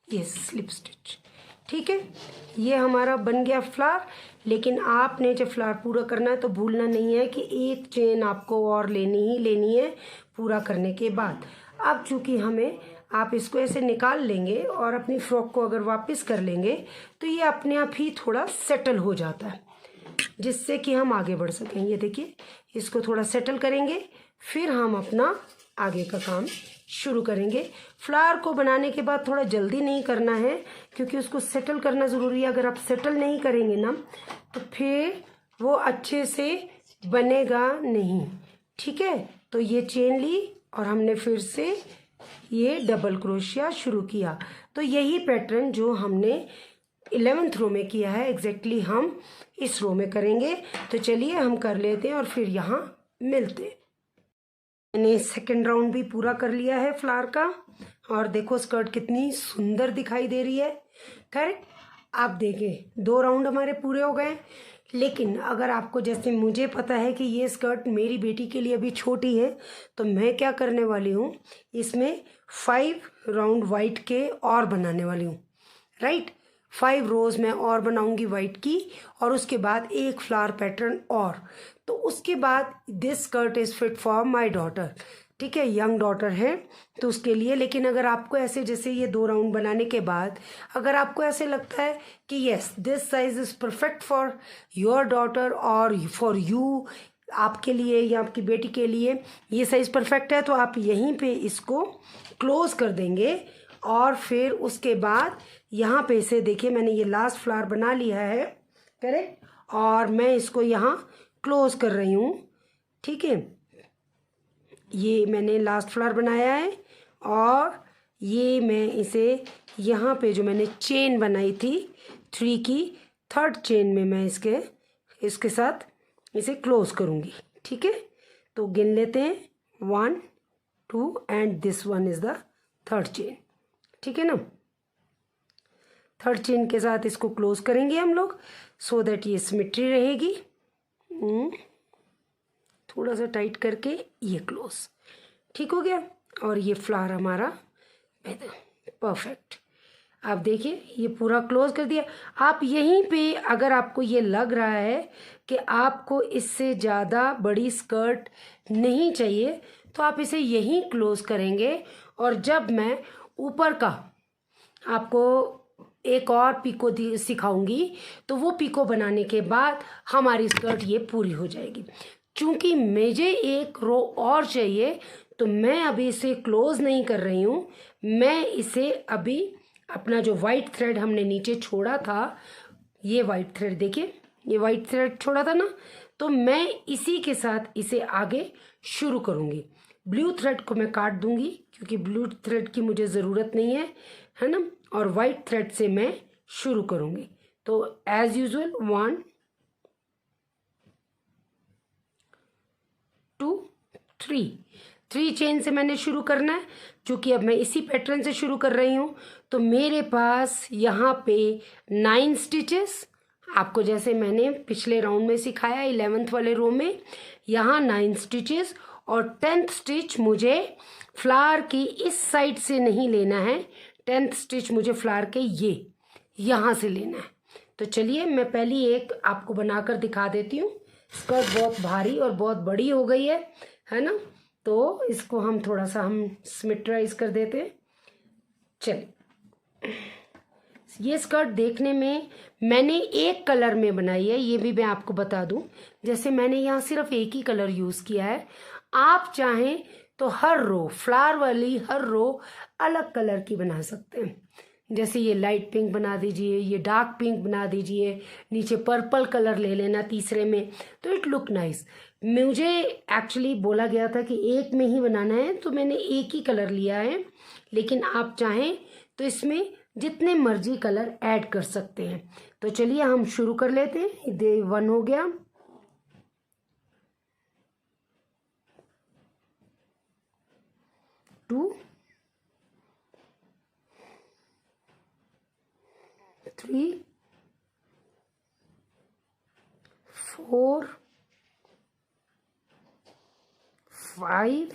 ये स्लिप स्टिच, ठीक है। ये हमारा बन गया फ्लावर। लेकिन आपने जब फ्लावर पूरा करना है तो भूलना नहीं है कि एक चेन आपको और लेनी ही लेनी है पूरा करने के बाद। अब चूंकि हमें, आप इसको ऐसे निकाल लेंगे और अपनी फ्रॉक को अगर वापस कर लेंगे तो ये अपने आप ही थोड़ा सेटल हो जाता है, जिससे कि हम आगे बढ़ सकें। ये देखिए, इसको थोड़ा सेटल करेंगे, फिर हम अपना आगे का काम शुरू करेंगे। फ्लावर को बनाने के बाद थोड़ा जल्दी नहीं करना है, क्योंकि उसको सेटल करना ज़रूरी है। अगर आप सेटल नहीं करेंगे ना तो फिर वो अच्छे से बनेगा नहीं, ठीक है। तो ये चेन ली और हमने फिर से ये डबल क्रोशिया शुरू किया। तो यही पैटर्न जो हमने 11th रो में किया है, एग्जैक्टली हम इस रो में करेंगे। तो चलिए हम कर लेते हैं और फिर यहाँ मिलते हैं। मैंने सेकेंड राउंड भी पूरा कर लिया है फ्लावर का, और देखो स्कर्ट कितनी सुंदर दिखाई दे रही है। करेक्ट, आप देखें 2 राउंड हमारे पूरे हो गए। लेकिन अगर आपको, जैसे मुझे पता है कि ये स्कर्ट मेरी बेटी के लिए अभी छोटी है, तो मैं क्या करने वाली हूँ, इसमें 5 राउंड वाइट के और बनाने वाली हूँ। राइट, 5 रोज मैं और बनाऊंगी वाइट की, और उसके बाद एक फ्लावर पैटर्न और। तो उसके बाद this skirt is fit for my daughter, ठीक है, यंग डॉटर है तो उसके लिए। लेकिन अगर आपको ऐसे, जैसे ये 2 राउंड बनाने के बाद अगर आपको ऐसे लगता है कि yes this size is perfect for your daughter और फॉर यू, आपके लिए या आपकी बेटी के लिए ये साइज परफेक्ट है, तो आप यहीं पे इसको क्लोज कर देंगे। और फिर उसके बाद यहाँ पे से देखिए, मैंने ये लास्ट फ्लावर बना लिया है, करेक्ट, और मैं इसको यहाँ क्लोज कर रही हूँ, ठीक है। ये मैंने लास्ट फ्लावर बनाया है, और ये मैं इसे यहाँ पे जो मैंने चेन बनाई थी 3 की, 3rd चेन में मैं इसके साथ इसे क्लोज करूँगी, ठीक है। तो गिन लेते हैं, 1 2 and this one is the 3rd chain, ठीक है ना। 3rd चेन के साथ इसको क्लोज करेंगे हम लोग, सो दैट ये सिमेट्री रहेगी। थोड़ा सा टाइट करके ये क्लोज, ठीक हो गया। और ये फ्लावर हमारा परफेक्ट, आप देखिए ये पूरा क्लोज कर दिया। आप यहीं पे, अगर आपको ये लग रहा है कि आपको इससे ज़्यादा बड़ी स्कर्ट नहीं चाहिए, तो आप इसे यहीं क्लोज करेंगे। और जब मैं ऊपर का आपको एक और पिको सिखाऊंगी, तो वो पिको बनाने के बाद हमारी स्कर्ट ये पूरी हो जाएगी। चूंकि मुझे एक रो और चाहिए, तो मैं अभी इसे क्लोज नहीं कर रही हूँ, मैं इसे अभी अपना जो वाइट थ्रेड हमने नीचे छोड़ा था, ये वाइट थ्रेड देखिए, ये वाइट थ्रेड छोड़ा था ना, तो मैं इसी के साथ इसे आगे शुरू करूँगी। ब्लू थ्रेड को मैं काट दूंगी क्योंकि ब्लू थ्रेड की मुझे ज़रूरत नहीं है ना, और वाइट थ्रेड से मैं शुरू करूँगी। तो एज यूजुअल 1 2 3 चेन से मैंने शुरू करना है। क्योंकि अब मैं इसी पैटर्न से शुरू कर रही हूँ तो मेरे पास यहाँ पे 9 स्टिचेस, आपको जैसे मैंने पिछले राउंड में सिखाया 11th वाले रो में, यहाँ 9 स्टिचेस, और 10th स्टिच मुझे फ्लावर की इस साइड से नहीं लेना है, 10th स्टिच मुझे फ्लावर के ये यहाँ से लेना है। तो चलिए मैं पहली एक आपको बनाकर दिखा देती हूँ। स्कर्ट बहुत भारी और बहुत बड़ी हो गई है ना, तो इसको हम थोड़ा सा हम सिमेट्राइज कर देते हैं। चलिए, ये स्कर्ट देखने में मैंने एक कलर में बनाई है, ये भी मैं आपको बता दूं। जैसे मैंने यहाँ सिर्फ एक ही कलर यूज़ किया है, आप चाहें तो हर रो, फ्लावर वाली हर रो अलग कलर की बना सकते हैं। जैसे ये लाइट पिंक बना दीजिए, ये डार्क पिंक बना दीजिए, नीचे पर्पल कलर ले लेना तीसरे में, तो इट लुक नाइस। मुझे एक्चुअली बोला गया था कि एक में ही बनाना है तो मैंने एक ही कलर लिया है, लेकिन आप चाहें तो इसमें जितने मर्जी कलर ऐड कर सकते हैं। तो चलिए हम शुरू कर लेते हैं। डे 1 हो गया, 2 3 4 5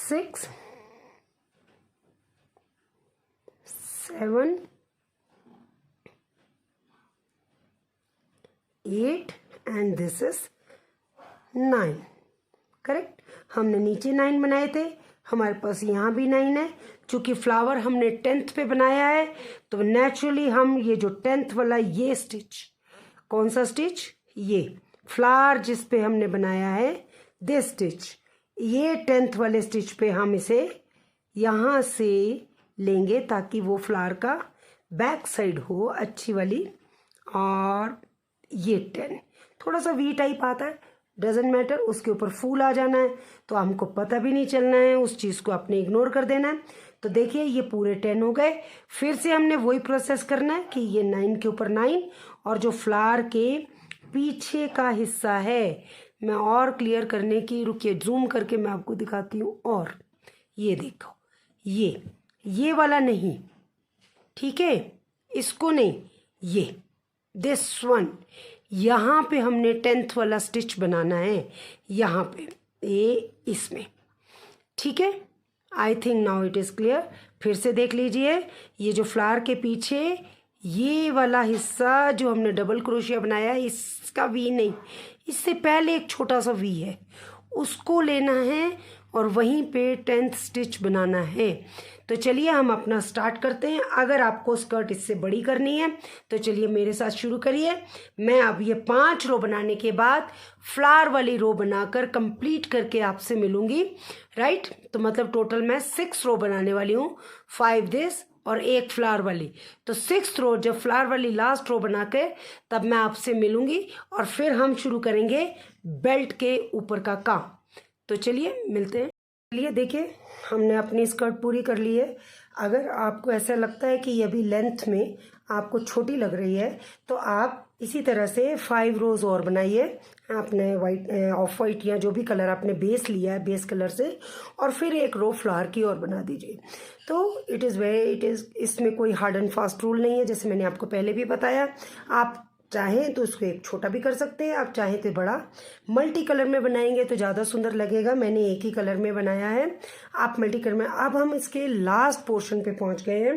6 7 8 एंड दिस इज 9। करेक्ट, हमने नीचे 9 बनाए थे, हमारे पास यहाँ भी 9 है। चूंकि फ्लावर हमने 10th पे बनाया है तो नेचुरली हम ये जो 10th वाला ये स्टिच, कौन सा स्टिच, ये फ्लावर जिस पे हमने बनाया है दिस स्टिच, ये 10th वाले स्टिच पे हम इसे यहाँ से लेंगे ताकि वो फ्लावर का बैक साइड हो अच्छी वाली। और ये 10 थोड़ा सा वी टाइप आता है, डजेंट मैटर, उसके ऊपर फूल आ जाना है तो हमको पता भी नहीं चलना है, उस चीज़ को आपने इग्नोर कर देना है। तो देखिए ये पूरे 10 हो गए। फिर से हमने वही प्रोसेस करना है कि ये 9 के ऊपर 9, और जो फ्लावर के पीछे का हिस्सा है, मैं और क्लियर करने की, रुकिए जूम करके मैं आपको दिखाती हूँ। और ये देखो, ये वाला नहीं, ठीक है, इसको नहीं, ये दिस वन, यहाँ पे हमने 10th वाला स्टिच बनाना है, यहाँ पे ये इसमें, ठीक है। I think now it is clear. फिर से देख लीजिए, ये जो फ्लावर के पीछे ये वाला हिस्सा जो हमने डबल क्रोशिया बनाया है, इसका वी नहीं, इससे पहले एक छोटा सा वी है, उसको लेना है और वहीं पे 10th स्टिच बनाना है। तो चलिए हम अपना स्टार्ट करते हैं। अगर आपको स्कर्ट इससे बड़ी करनी है तो चलिए मेरे साथ शुरू करिए। मैं अब ये 5 रो बनाने के बाद फ्लावर वाली रो बनाकर कंप्लीट करके आपसे मिलूंगी, राइट। तो मतलब टोटल मैं 6 रो बनाने वाली हूँ, 5 दिस और 1 फ्लावर वाली। तो 6th रो, जब फ्लावर वाली लास्ट रो बना के तब मैं आपसे मिलूंगी और फिर हम शुरू करेंगे बेल्ट के ऊपर का काम। तो चलिए मिलते हैं। चलिए देखिए, हमने अपनी स्कर्ट पूरी कर ली है। अगर आपको ऐसा लगता है कि ये अभी लेंथ में आपको छोटी लग रही है तो आप इसी तरह से 5 रोज और बनाइए। आपने वाइट, ऑफ वाइट या जो भी कलर आपने बेस लिया है, बेस कलर से, और फिर 1 रो फ्लावर की और बना दीजिए। तो इट इज़ इसमें कोई हार्ड एंड फास्ट रूल नहीं है, जैसे मैंने आपको पहले भी बताया। आप चाहें तो उसको एक छोटा भी कर सकते हैं, आप चाहें तो बड़ा। मल्टी कलर में बनाएंगे तो ज़्यादा सुंदर लगेगा, मैंने एक ही कलर में बनाया है, आप मल्टी कलर में। अब हम इसके लास्ट पोर्शन पे पहुंच गए हैं।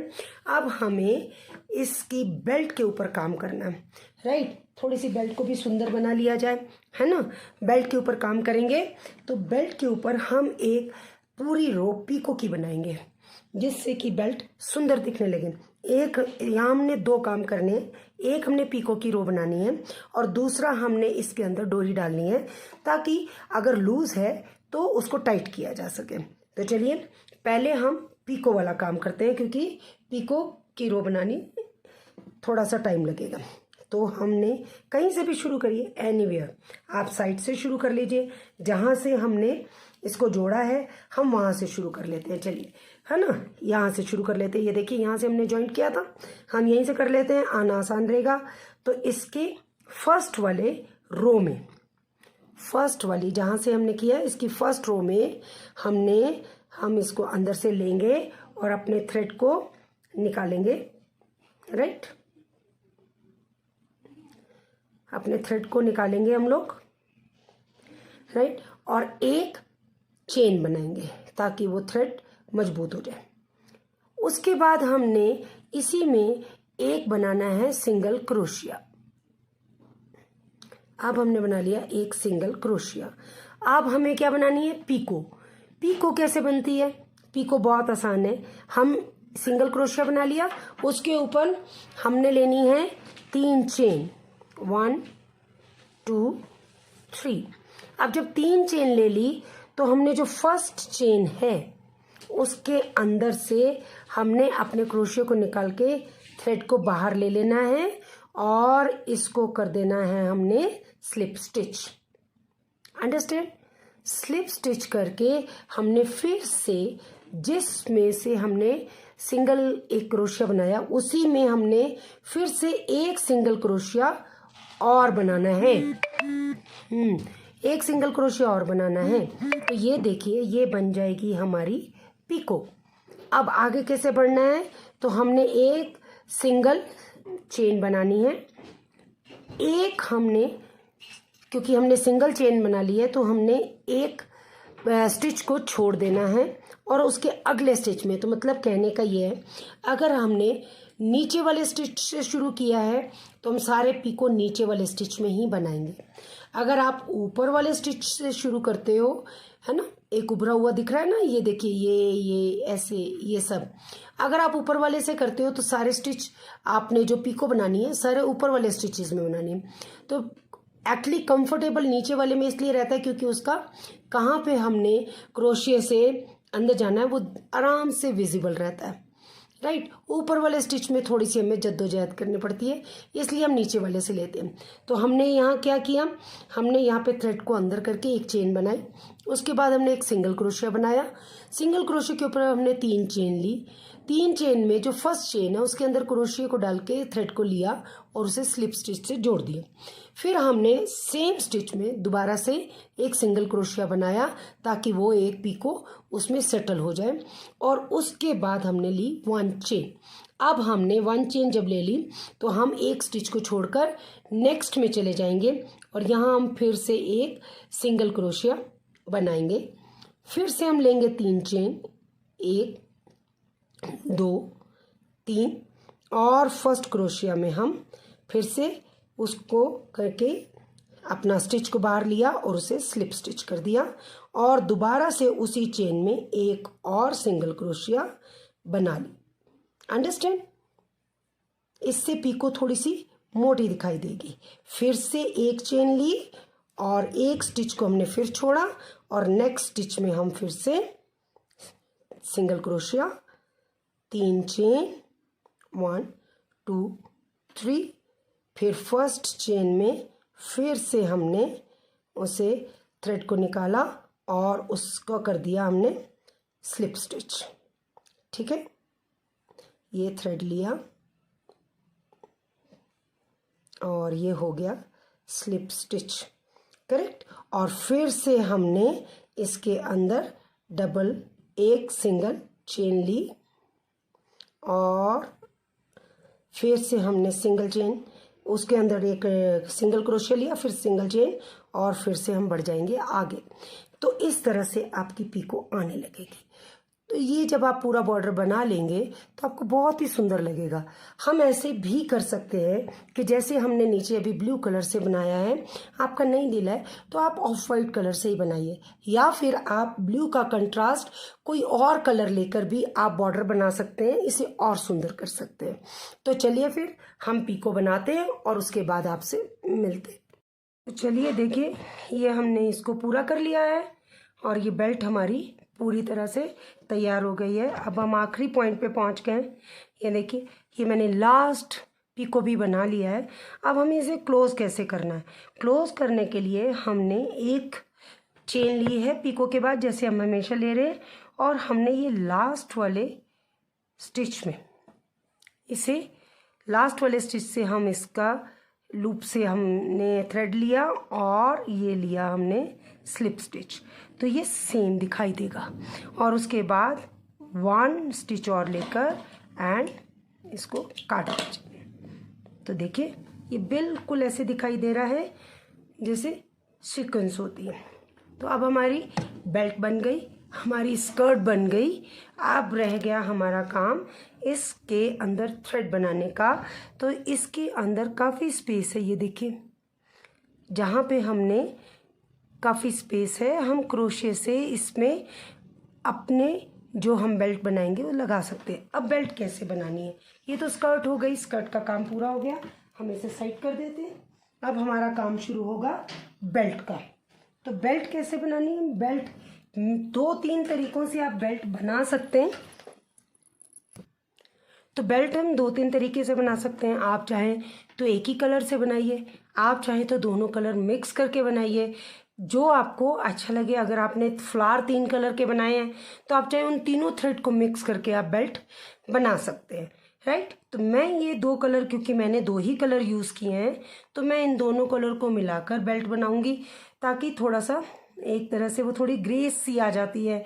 अब हमें इसकी बेल्ट के ऊपर काम करना है, राइट। थोड़ी सी बेल्ट को भी सुंदर बना लिया जाए, है ना। बेल्ट के ऊपर काम करेंगे तो बेल्ट के ऊपर हम एक पूरी रो पीको की बनाएंगे जिससे कि बेल्ट सुंदर दिखने लगे। एक यहाँ हमने 2 काम करने हैं, एक हमने पीको की रो बनानी है और दूसरा हमने इसके अंदर डोरी डालनी है ताकि अगर लूज है तो उसको टाइट किया जा सके। तो चलिए पहले हम पीको वाला काम करते हैं, क्योंकि पीको की रो बनानी थोड़ा सा टाइम लगेगा। तो हमने कहीं से भी शुरू करिए, एनीवेयर, आप साइड से शुरू कर लीजिए, जहाँ से हमने इसको जोड़ा है हम वहाँ से शुरू कर लेते हैं। चलिए, है ना, यहाँ से शुरू कर लेते हैं। ये देखिए यहाँ से हमने जॉइंट किया था, हम यहीं से कर लेते हैं, आना आसान रहेगा। तो इसके फर्स्ट वाले रो में, फर्स्ट वाली जहाँ से हमने किया इसकी फर्स्ट रो में हम इसको अंदर से लेंगे और अपने थ्रेड को निकालेंगे, राइट, अपने थ्रेड को निकालेंगे हम लोग, राइट, और एक चेन बनाएंगे ताकि वो थ्रेड मजबूत हो जाए। उसके बाद हमने इसी में एक बनाना है सिंगल क्रोशिया। अब हमने बना लिया एक सिंगल क्रोशिया। अब हमें क्या बनानी है, पीको। पीको कैसे बनती है, पीको बहुत आसान है। हम सिंगल क्रोशिया बना लिया, उसके ऊपर हमने लेनी है 3 चेन, 1 2 3। अब जब 3 चेन ले ली तो हमने जो फर्स्ट चेन है उसके अंदर से हमने अपने क्रोशिया को निकाल के थ्रेड को बाहर ले लेना है और इसको कर देना है हमने slip stitch. Understand? Slip stitch करके हमने फिर से जिसमें से हमने सिंगल एक क्रोशिया बनाया उसी में हमने फिर से एक सिंगल क्रोशिया और बनाना है। एक सिंगल क्रोशिया और बनाना है। तो ये देखिए ये बन जाएगी हमारी पीको। अब आगे कैसे बढ़ना है, तो हमने एक सिंगल चेन बनानी है, एक हमने, क्योंकि हमने सिंगल चेन बना ली है तो हमने एक स्टिच को छोड़ देना है और उसके अगले स्टिच में, तो मतलब कहने का ये है अगर हमने नीचे वाले स्टिच से शुरू किया है तो हम सारे पीको नीचे वाले स्टिच में ही बनाएंगे। अगर आप ऊपर वाले स्टिच से शुरू करते हो, है ना, एक उभरा हुआ दिख रहा है ना, ये देखिए ये ऐसे ये सब, अगर आप ऊपर वाले से करते हो तो सारे स्टिच आपने जो पीको बनानी है सारे ऊपर वाले स्टिचेस में बनानी है। तो एक्चुअली कंफर्टेबल नीचे वाले में इसलिए रहता है क्योंकि उसका कहाँ पे हमने क्रोशिया से अंदर जाना है वो आराम से विजिबल रहता है, राइट। ऊपर वाले स्टिच में थोड़ी सी हमें जद्दोजहद करनी पड़ती है, इसलिए हम नीचे वाले से लेते हैं। तो हमने यहाँ क्या किया, हमने यहाँ पे थ्रेड को अंदर करके एक चेन बनाई, उसके बाद हमने एक सिंगल क्रोशिया बनाया। सिंगल क्रोशिया के ऊपर हमने 3 चेन ली। 3 चेन में जो फर्स्ट चेन है उसके अंदर क्रोशिया को डाल के थ्रेड को लिया और उसे स्लिप स्टिच से जोड़ दिया। फिर हमने सेम स्टिच में दोबारा से एक सिंगल क्रोशिया बनाया ताकि वो एक पीको उसमें सेटल हो जाए, और उसके बाद हमने ली 1 चेन। अब हमने 1 चेन जब ले ली तो हम एक स्टिच को छोड़कर नेक्स्ट में चले जाएंगे और यहाँ हम फिर से एक सिंगल क्रोशिया बनाएंगे। फिर से हम लेंगे 3 चेन, 1 2 3, और फर्स्ट क्रोशिया में हम फिर से उसको करके अपना स्टिच को बाहर लिया और उसे स्लिप स्टिच कर दिया, और दोबारा से उसी चेन में एक और सिंगल क्रोशिया बना ली। अंडरस्टैंड? इससे पीको थोड़ी सी मोटी दिखाई देगी। फिर से एक चेन ली और एक स्टिच को हमने फिर छोड़ा और नेक्स्ट स्टिच में हम फिर से सिंगल क्रोशिया, 3 चेन, 1 2 3, फिर फर्स्ट चेन में फिर से हमने उसे थ्रेड को निकाला और उसको कर दिया हमने स्लिप स्टिच। ठीक है, ये थ्रेड लिया और ये हो गया स्लिप स्टिच, करेक्ट। और फिर से हमने इसके अंदर डबल एक सिंगल चेन ली और फिर से हमने सिंगल चेन, उसके अंदर एक सिंगल क्रोशिया लिया, फिर सिंगल चेन, और फिर से हम बढ़ जाएंगे आगे। तो इस तरह से आपकी पीको आने लगेगी। तो ये जब आप पूरा बॉर्डर बना लेंगे तो आपको बहुत ही सुंदर लगेगा। हम ऐसे भी कर सकते हैं कि जैसे हमने नीचे अभी ब्लू कलर से बनाया है, आपका नहीं दिल है तो आप ऑफ वाइट कलर से ही बनाइए, या फिर आप ब्लू का कंट्रास्ट कोई और कलर लेकर भी आप बॉर्डर बना सकते हैं, इसे और सुंदर कर सकते हैं। तो चलिए फिर हम पीको बनाते हैं और उसके बाद आपसे मिलते हैं। तो चलिए देखिए, ये हमने इसको पूरा कर लिया है और ये बेल्ट हमारी पूरी तरह से तैयार हो गई है। अब हम आखिरी पॉइंट पे पहुंच गए हैं। ये देखिए, ये मैंने लास्ट पिको भी बना लिया है। अब हमें इसे क्लोज कैसे करना है? क्लोज करने के लिए हमने एक चेन ली है पिको के बाद, जैसे हम हमेशा ले रहे हैं, और हमने ये लास्ट वाले स्टिच में, इसे लास्ट वाले स्टिच से हम इसका लूप से हमने थ्रेड लिया और ये लिया हमने स्लिप स्टिच, तो ये सेम दिखाई देगा। और उसके बाद 1 स्टिच और लेकर एंड इसको काट दीजिए। तो देखिए, ये बिल्कुल ऐसे दिखाई दे रहा है जैसे सीक्वेंस होती है। तो अब हमारी बेल्ट बन गई, हमारी स्कर्ट बन गई। अब रह गया हमारा काम इसके अंदर थ्रेड बनाने का। तो इसके अंदर काफ़ी स्पेस है, ये देखिए, जहाँ पे हमने काफ़ी स्पेस है, हम क्रोशे से इसमें अपने जो हम बेल्ट बनाएंगे वो लगा सकते हैं। अब बेल्ट कैसे बनानी है? ये तो स्कर्ट हो गई, स्कर्ट का काम पूरा हो गया, हम इसे साइड कर देते हैं। अब हमारा काम शुरू होगा बेल्ट का। तो बेल्ट कैसे बनानी है? बेल्ट 2-3 तरीकों से आप बेल्ट बना सकते हैं। तो बेल्ट हम 2-3 तरीके से बना सकते हैं। आप चाहें तो एक ही कलर से बनाइए, आप चाहें तो दोनों कलर मिक्स करके बनाइए, जो आपको अच्छा लगे। अगर आपने फ्लावर 3 कलर के बनाए हैं तो आप चाहे उन तीनों थ्रेड को मिक्स करके आप बेल्ट बना सकते हैं, राइट। तो मैं ये 2 कलर, क्योंकि मैंने 2 ही कलर यूज़ किए हैं, तो मैं इन दोनों कलर को मिलाकर बेल्ट बनाऊंगी, ताकि थोड़ा सा एक तरह से वो थोड़ी ग्रेस सी आ जाती है।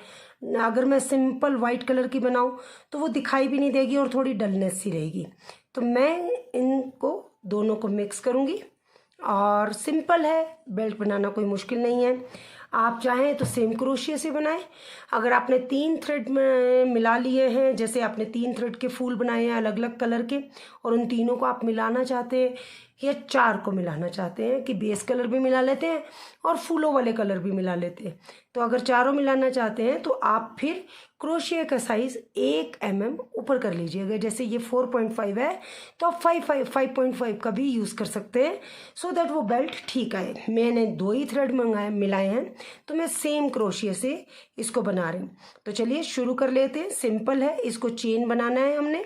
अगर मैं सिंपल वाइट कलर की बनाऊं तो वो दिखाई भी नहीं देगी और थोड़ी डलनेस सी रहेगी। तो मैं इनको दोनों को मिक्स करूंगी और सिंपल है, बेल्ट बनाना कोई मुश्किल नहीं है। आप चाहें तो सेम क्रोशिया से बनाएं। अगर आपने 3 थ्रेड में मिला लिए हैं, जैसे आपने 3 थ्रेड के फूल बनाए हैं अलग अलग कलर के, और उन तीनों को आप मिलाना चाहते हैं, या 4 को मिलाना चाहते हैं कि बेस कलर भी मिला लेते हैं और फूलों वाले कलर भी मिला लेते हैं, तो अगर चारों मिलाना चाहते हैं तो आप फिर क्रोशिया का साइज़ 1 mm ऊपर कर लीजिएगा। जैसे ये 4.5 है तो आप 5.5 का भी यूज़ कर सकते हैं, सो दैट वो बेल्ट ठीक आए। मैंने 2 ही थ्रेड मिलाए हैं, तो मैं सेम क्रोशिया से इसको बना रही हूँ। तो चलिए शुरू कर लेते हैं। सिंपल है, इसको चेन बनाना है हमने,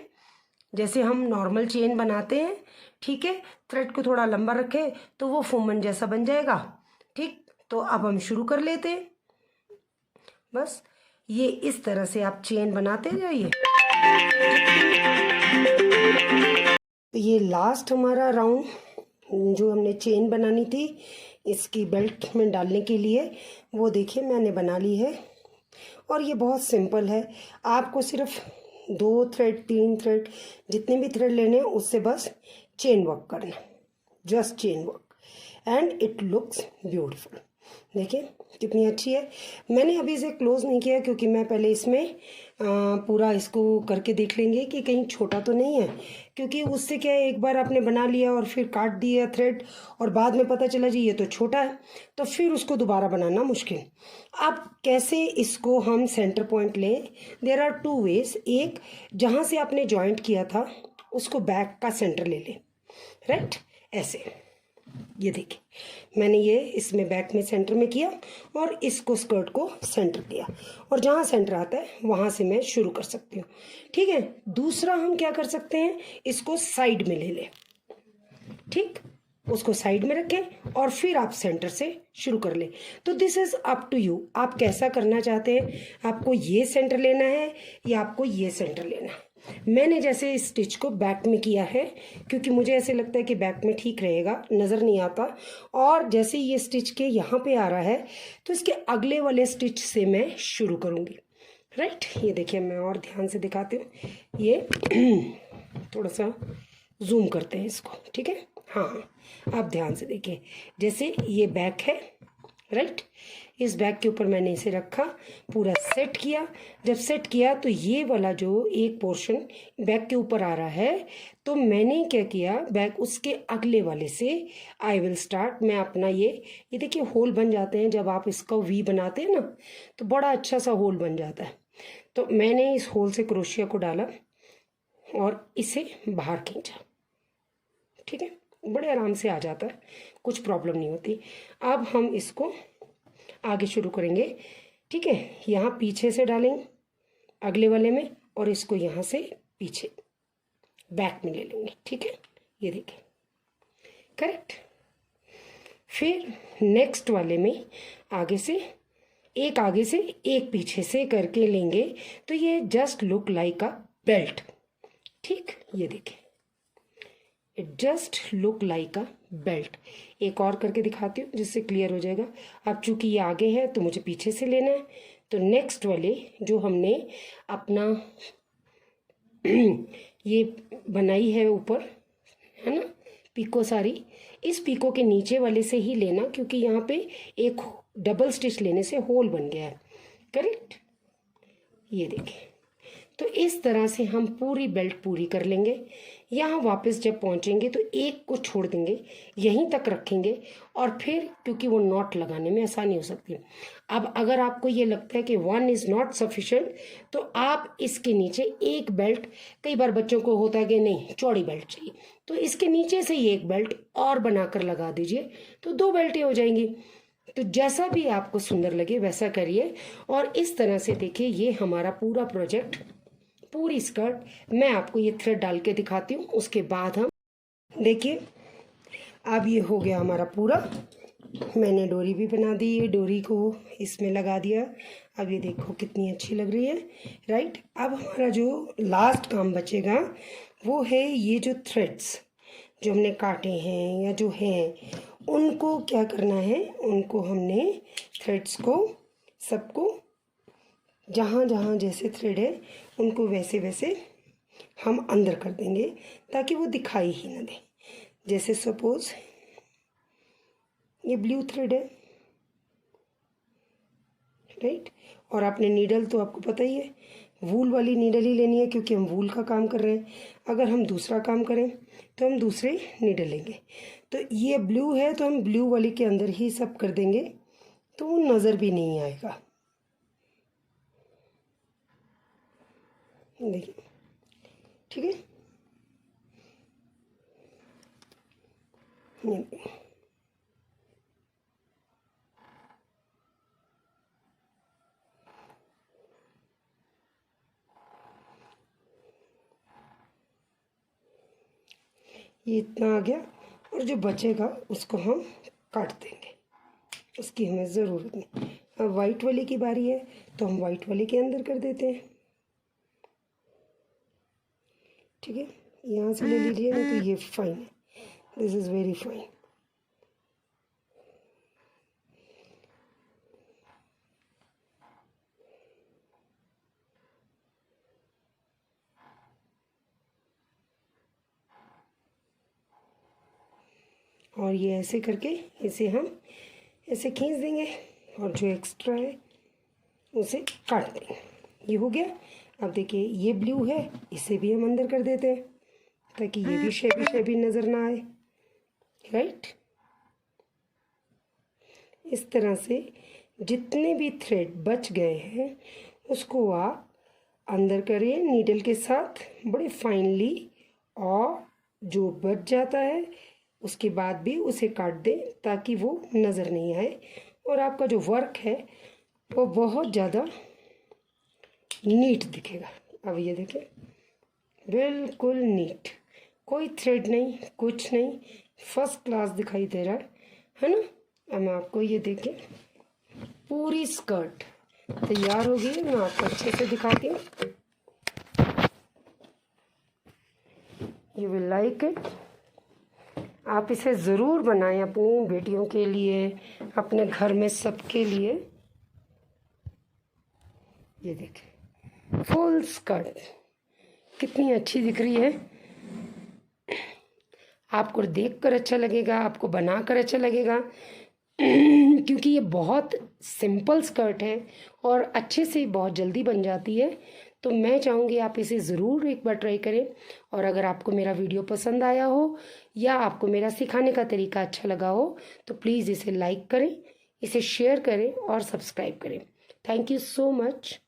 जैसे हम नॉर्मल चेन बनाते हैं, ठीक है। थ्रेड को थोड़ा लंबा रखें तो वो फूमन जैसा बन जाएगा, ठीक। तो अब हम शुरू कर लेते हैं। बस ये इस तरह से आप चेन बनाते जाइए। तो ये लास्ट हमारा राउंड जो हमने चेन बनानी थी इसकी बेल्ट में डालने के लिए, वो देखिए मैंने बना ली है। और ये बहुत सिंपल है, आपको सिर्फ 2 थ्रेड 3 थ्रेड जितने भी थ्रेड लेने हैं उससे बस चेन वर्क करना, just chain work, and it looks beautiful. देखिए कितनी अच्छी है। मैंने अभी इसे क्लोज नहीं किया क्योंकि मैं पहले इसमें पूरा इसको करके देख लेंगे कि कहीं छोटा तो नहीं है, क्योंकि उससे क्या है, एक बार आपने बना लिया और फिर काट दिया थ्रेड और बाद में पता चला जी ये तो छोटा है, तो फिर उसको दोबारा बनाना मुश्किल। अब कैसे इसको हम सेंटर पॉइंट लें? There are 2 ways. एक, जहाँ से आपने जॉइंट किया था उसको बैक का सेंटर ले लें, राइट, ऐसे। ये देखिए मैंने ये इसमें बैक में सेंटर में किया और इसको स्कर्ट को सेंटर किया, और जहाँ सेंटर आता है वहाँ से मैं शुरू कर सकती हूँ, ठीक है। दूसरा हम क्या कर सकते हैं, इसको साइड में ले लें, ठीक, उसको साइड में रखें और फिर आप सेंटर से शुरू कर लें। तो this is up to you, आप कैसा करना चाहते हैं, आपको ये सेंटर लेना है या आपको ये सेंटर लेना है। मैंने जैसे इस स्टिच को बैक में किया है क्योंकि मुझे ऐसे लगता है कि बैक में ठीक रहेगा, नज़र नहीं आता। और जैसे ये स्टिच के यहाँ पे आ रहा है तो इसके अगले वाले स्टिच से मैं शुरू करूँगी, राइट। ये देखिए मैं और ध्यान से दिखाती हूँ, ये थोड़ा सा जूम करते हैं इसको, ठीक है। हाँ, आप ध्यान से देखिए, जैसे ये बैक है, राइट, इस बैग के ऊपर मैंने इसे रखा, पूरा सेट किया। जब सेट किया तो ये वाला जो एक पोर्शन बैग के ऊपर आ रहा है, तो मैंने क्या किया, बैग उसके अगले वाले से आई विल स्टार्ट। मैं अपना ये देखिए होल बन जाते हैं जब आप इसका वी बनाते हैं ना, तो बड़ा अच्छा सा होल बन जाता है। तो मैंने इस होल से क्रोशिया को डाला और इसे बाहर खींचा, ठीक है, बड़े आराम से आ जाता है, कुछ प्रॉब्लम नहीं होती। अब हम इसको आगे शुरू करेंगे, ठीक है। यहाँ पीछे से डालेंगे अगले वाले में, और इसको यहाँ से पीछे बैक में ले लेंगे, ठीक है। ये देखिए, करेक्ट। फिर नेक्स्ट वाले में आगे से एक पीछे से करके लेंगे, तो ये just look like a belt, ठीक। ये देखिए, it just look like a belt. एक और करके दिखाती हूँ जिससे क्लियर हो जाएगा। अब चूंकि ये आगे है तो मुझे पीछे से लेना है, तो नेक्स्ट वाले जो हमने अपना ये बनाई है ऊपर, है ना, पीको सारी, इस पीको के नीचे वाले से ही लेना, क्योंकि यहाँ पे एक डबल स्टिच लेने से होल बन गया है, करेक्ट। ये देखिए, तो इस तरह से हम पूरी बेल्ट पूरी कर लेंगे। यहाँ वापस जब पहुँचेंगे तो एक को छोड़ देंगे, यहीं तक रखेंगे, और फिर क्योंकि वो नॉट लगाने में आसानी हो सकती है। अब अगर आपको ये लगता है कि 1 इज़ नॉट सफिशेंट, तो आप इसके नीचे एक बेल्ट, कई बार बच्चों को होता है कि नहीं चौड़ी बेल्ट चाहिए, तो इसके नीचे से ही एक बेल्ट और बनाकर लगा दीजिए, तो 2 बेल्टें हो जाएंगी। तो जैसा भी आपको सुंदर लगे वैसा करिए। और इस तरह से देखिए, ये हमारा पूरा प्रोजेक्ट, पूरी स्कर्ट, मैं आपको ये थ्रेड डाल के दिखाती हूँ, उसके बाद हम देखिए। अब ये हो गया हमारा पूरा, मैंने डोरी भी बना दी है, डोरी को इसमें लगा दिया। अब ये देखो कितनी अच्छी लग रही है, राइट। अब हमारा जो लास्ट काम बचेगा वो है ये जो थ्रेड्स जो हमने काटे हैं या जो हैं, उनको क्या करना है, उनको हमने थ्रेड्स को सबको जहाँ जहाँ जैसे थ्रेड है उनको वैसे वैसे हम अंदर कर देंगे, ताकि वो दिखाई ही ना दे। जैसे सपोज ये ब्लू थ्रेड है, राइट, और आपने नीडल तो आपको पता ही है, वूल वाली नीडल ही लेनी है, क्योंकि हम वूल का काम कर रहे हैं। अगर हम दूसरा काम करें तो हम दूसरे नीडल लेंगे। तो ये ब्लू है तो हम ब्लू वाली के अंदर ही सब कर देंगे, तो वो नज़र भी नहीं आएगा। देखिए, ठीक है। ये इतना आ गया, और जो बचेगा उसको हम काट देंगे, उसकी हमें ज़रूरत नहीं। अब वाइट वाले की बारी है, तो हम वाइट वाले के अंदर कर देते हैं, ठीक है। यहाँ से ले लीजिए, नहीं तो ये फाइन है, दिस इज़ वेरी फाइन। और ये ऐसे करके इसे हम ऐसे खींच देंगे, और जो एक्स्ट्रा है उसे काट देंगे। ये हो गया। अब देखिए, ये ब्लू है, इसे भी हम अंदर कर देते हैं, ताकि ये भी शेबी नज़र ना आए, राइट। इस तरह से जितने भी थ्रेड बच गए हैं उसको आप अंदर करिए नीडल के साथ बड़े फाइनली, और जो बच जाता है उसके बाद भी उसे काट दें, ताकि वो नज़र नहीं आए, और आपका जो वर्क है वो बहुत ज़्यादा नीट दिखेगा। अब ये देखें, बिल्कुल नीट, कोई थ्रेड नहीं, कुछ नहीं, फर्स्ट क्लास दिखाई दे रहा है ना। अब मैं आपको ये देखें, पूरी स्कर्ट तैयार हो गई, मैं आपको अच्छे से दिखाती हूँ। You will like it. आप इसे ज़रूर बनाएं अपनी बेटियों के लिए, अपने घर में सबके लिए। ये देखें, फुल स्कर्ट कितनी अच्छी दिख रही है। आपको देखकर अच्छा लगेगा, आपको बनाकर अच्छा लगेगा, क्योंकि ये बहुत सिंपल स्कर्ट है और अच्छे से बहुत जल्दी बन जाती है। तो मैं चाहूँगी आप इसे ज़रूर एक बार ट्राई करें। और अगर आपको मेरा वीडियो पसंद आया हो या आपको मेरा सिखाने का तरीका अच्छा लगा हो, तो प्लीज़ इसे लाइक करें, इसे शेयर करें और सब्सक्राइब करें। Thank you so much.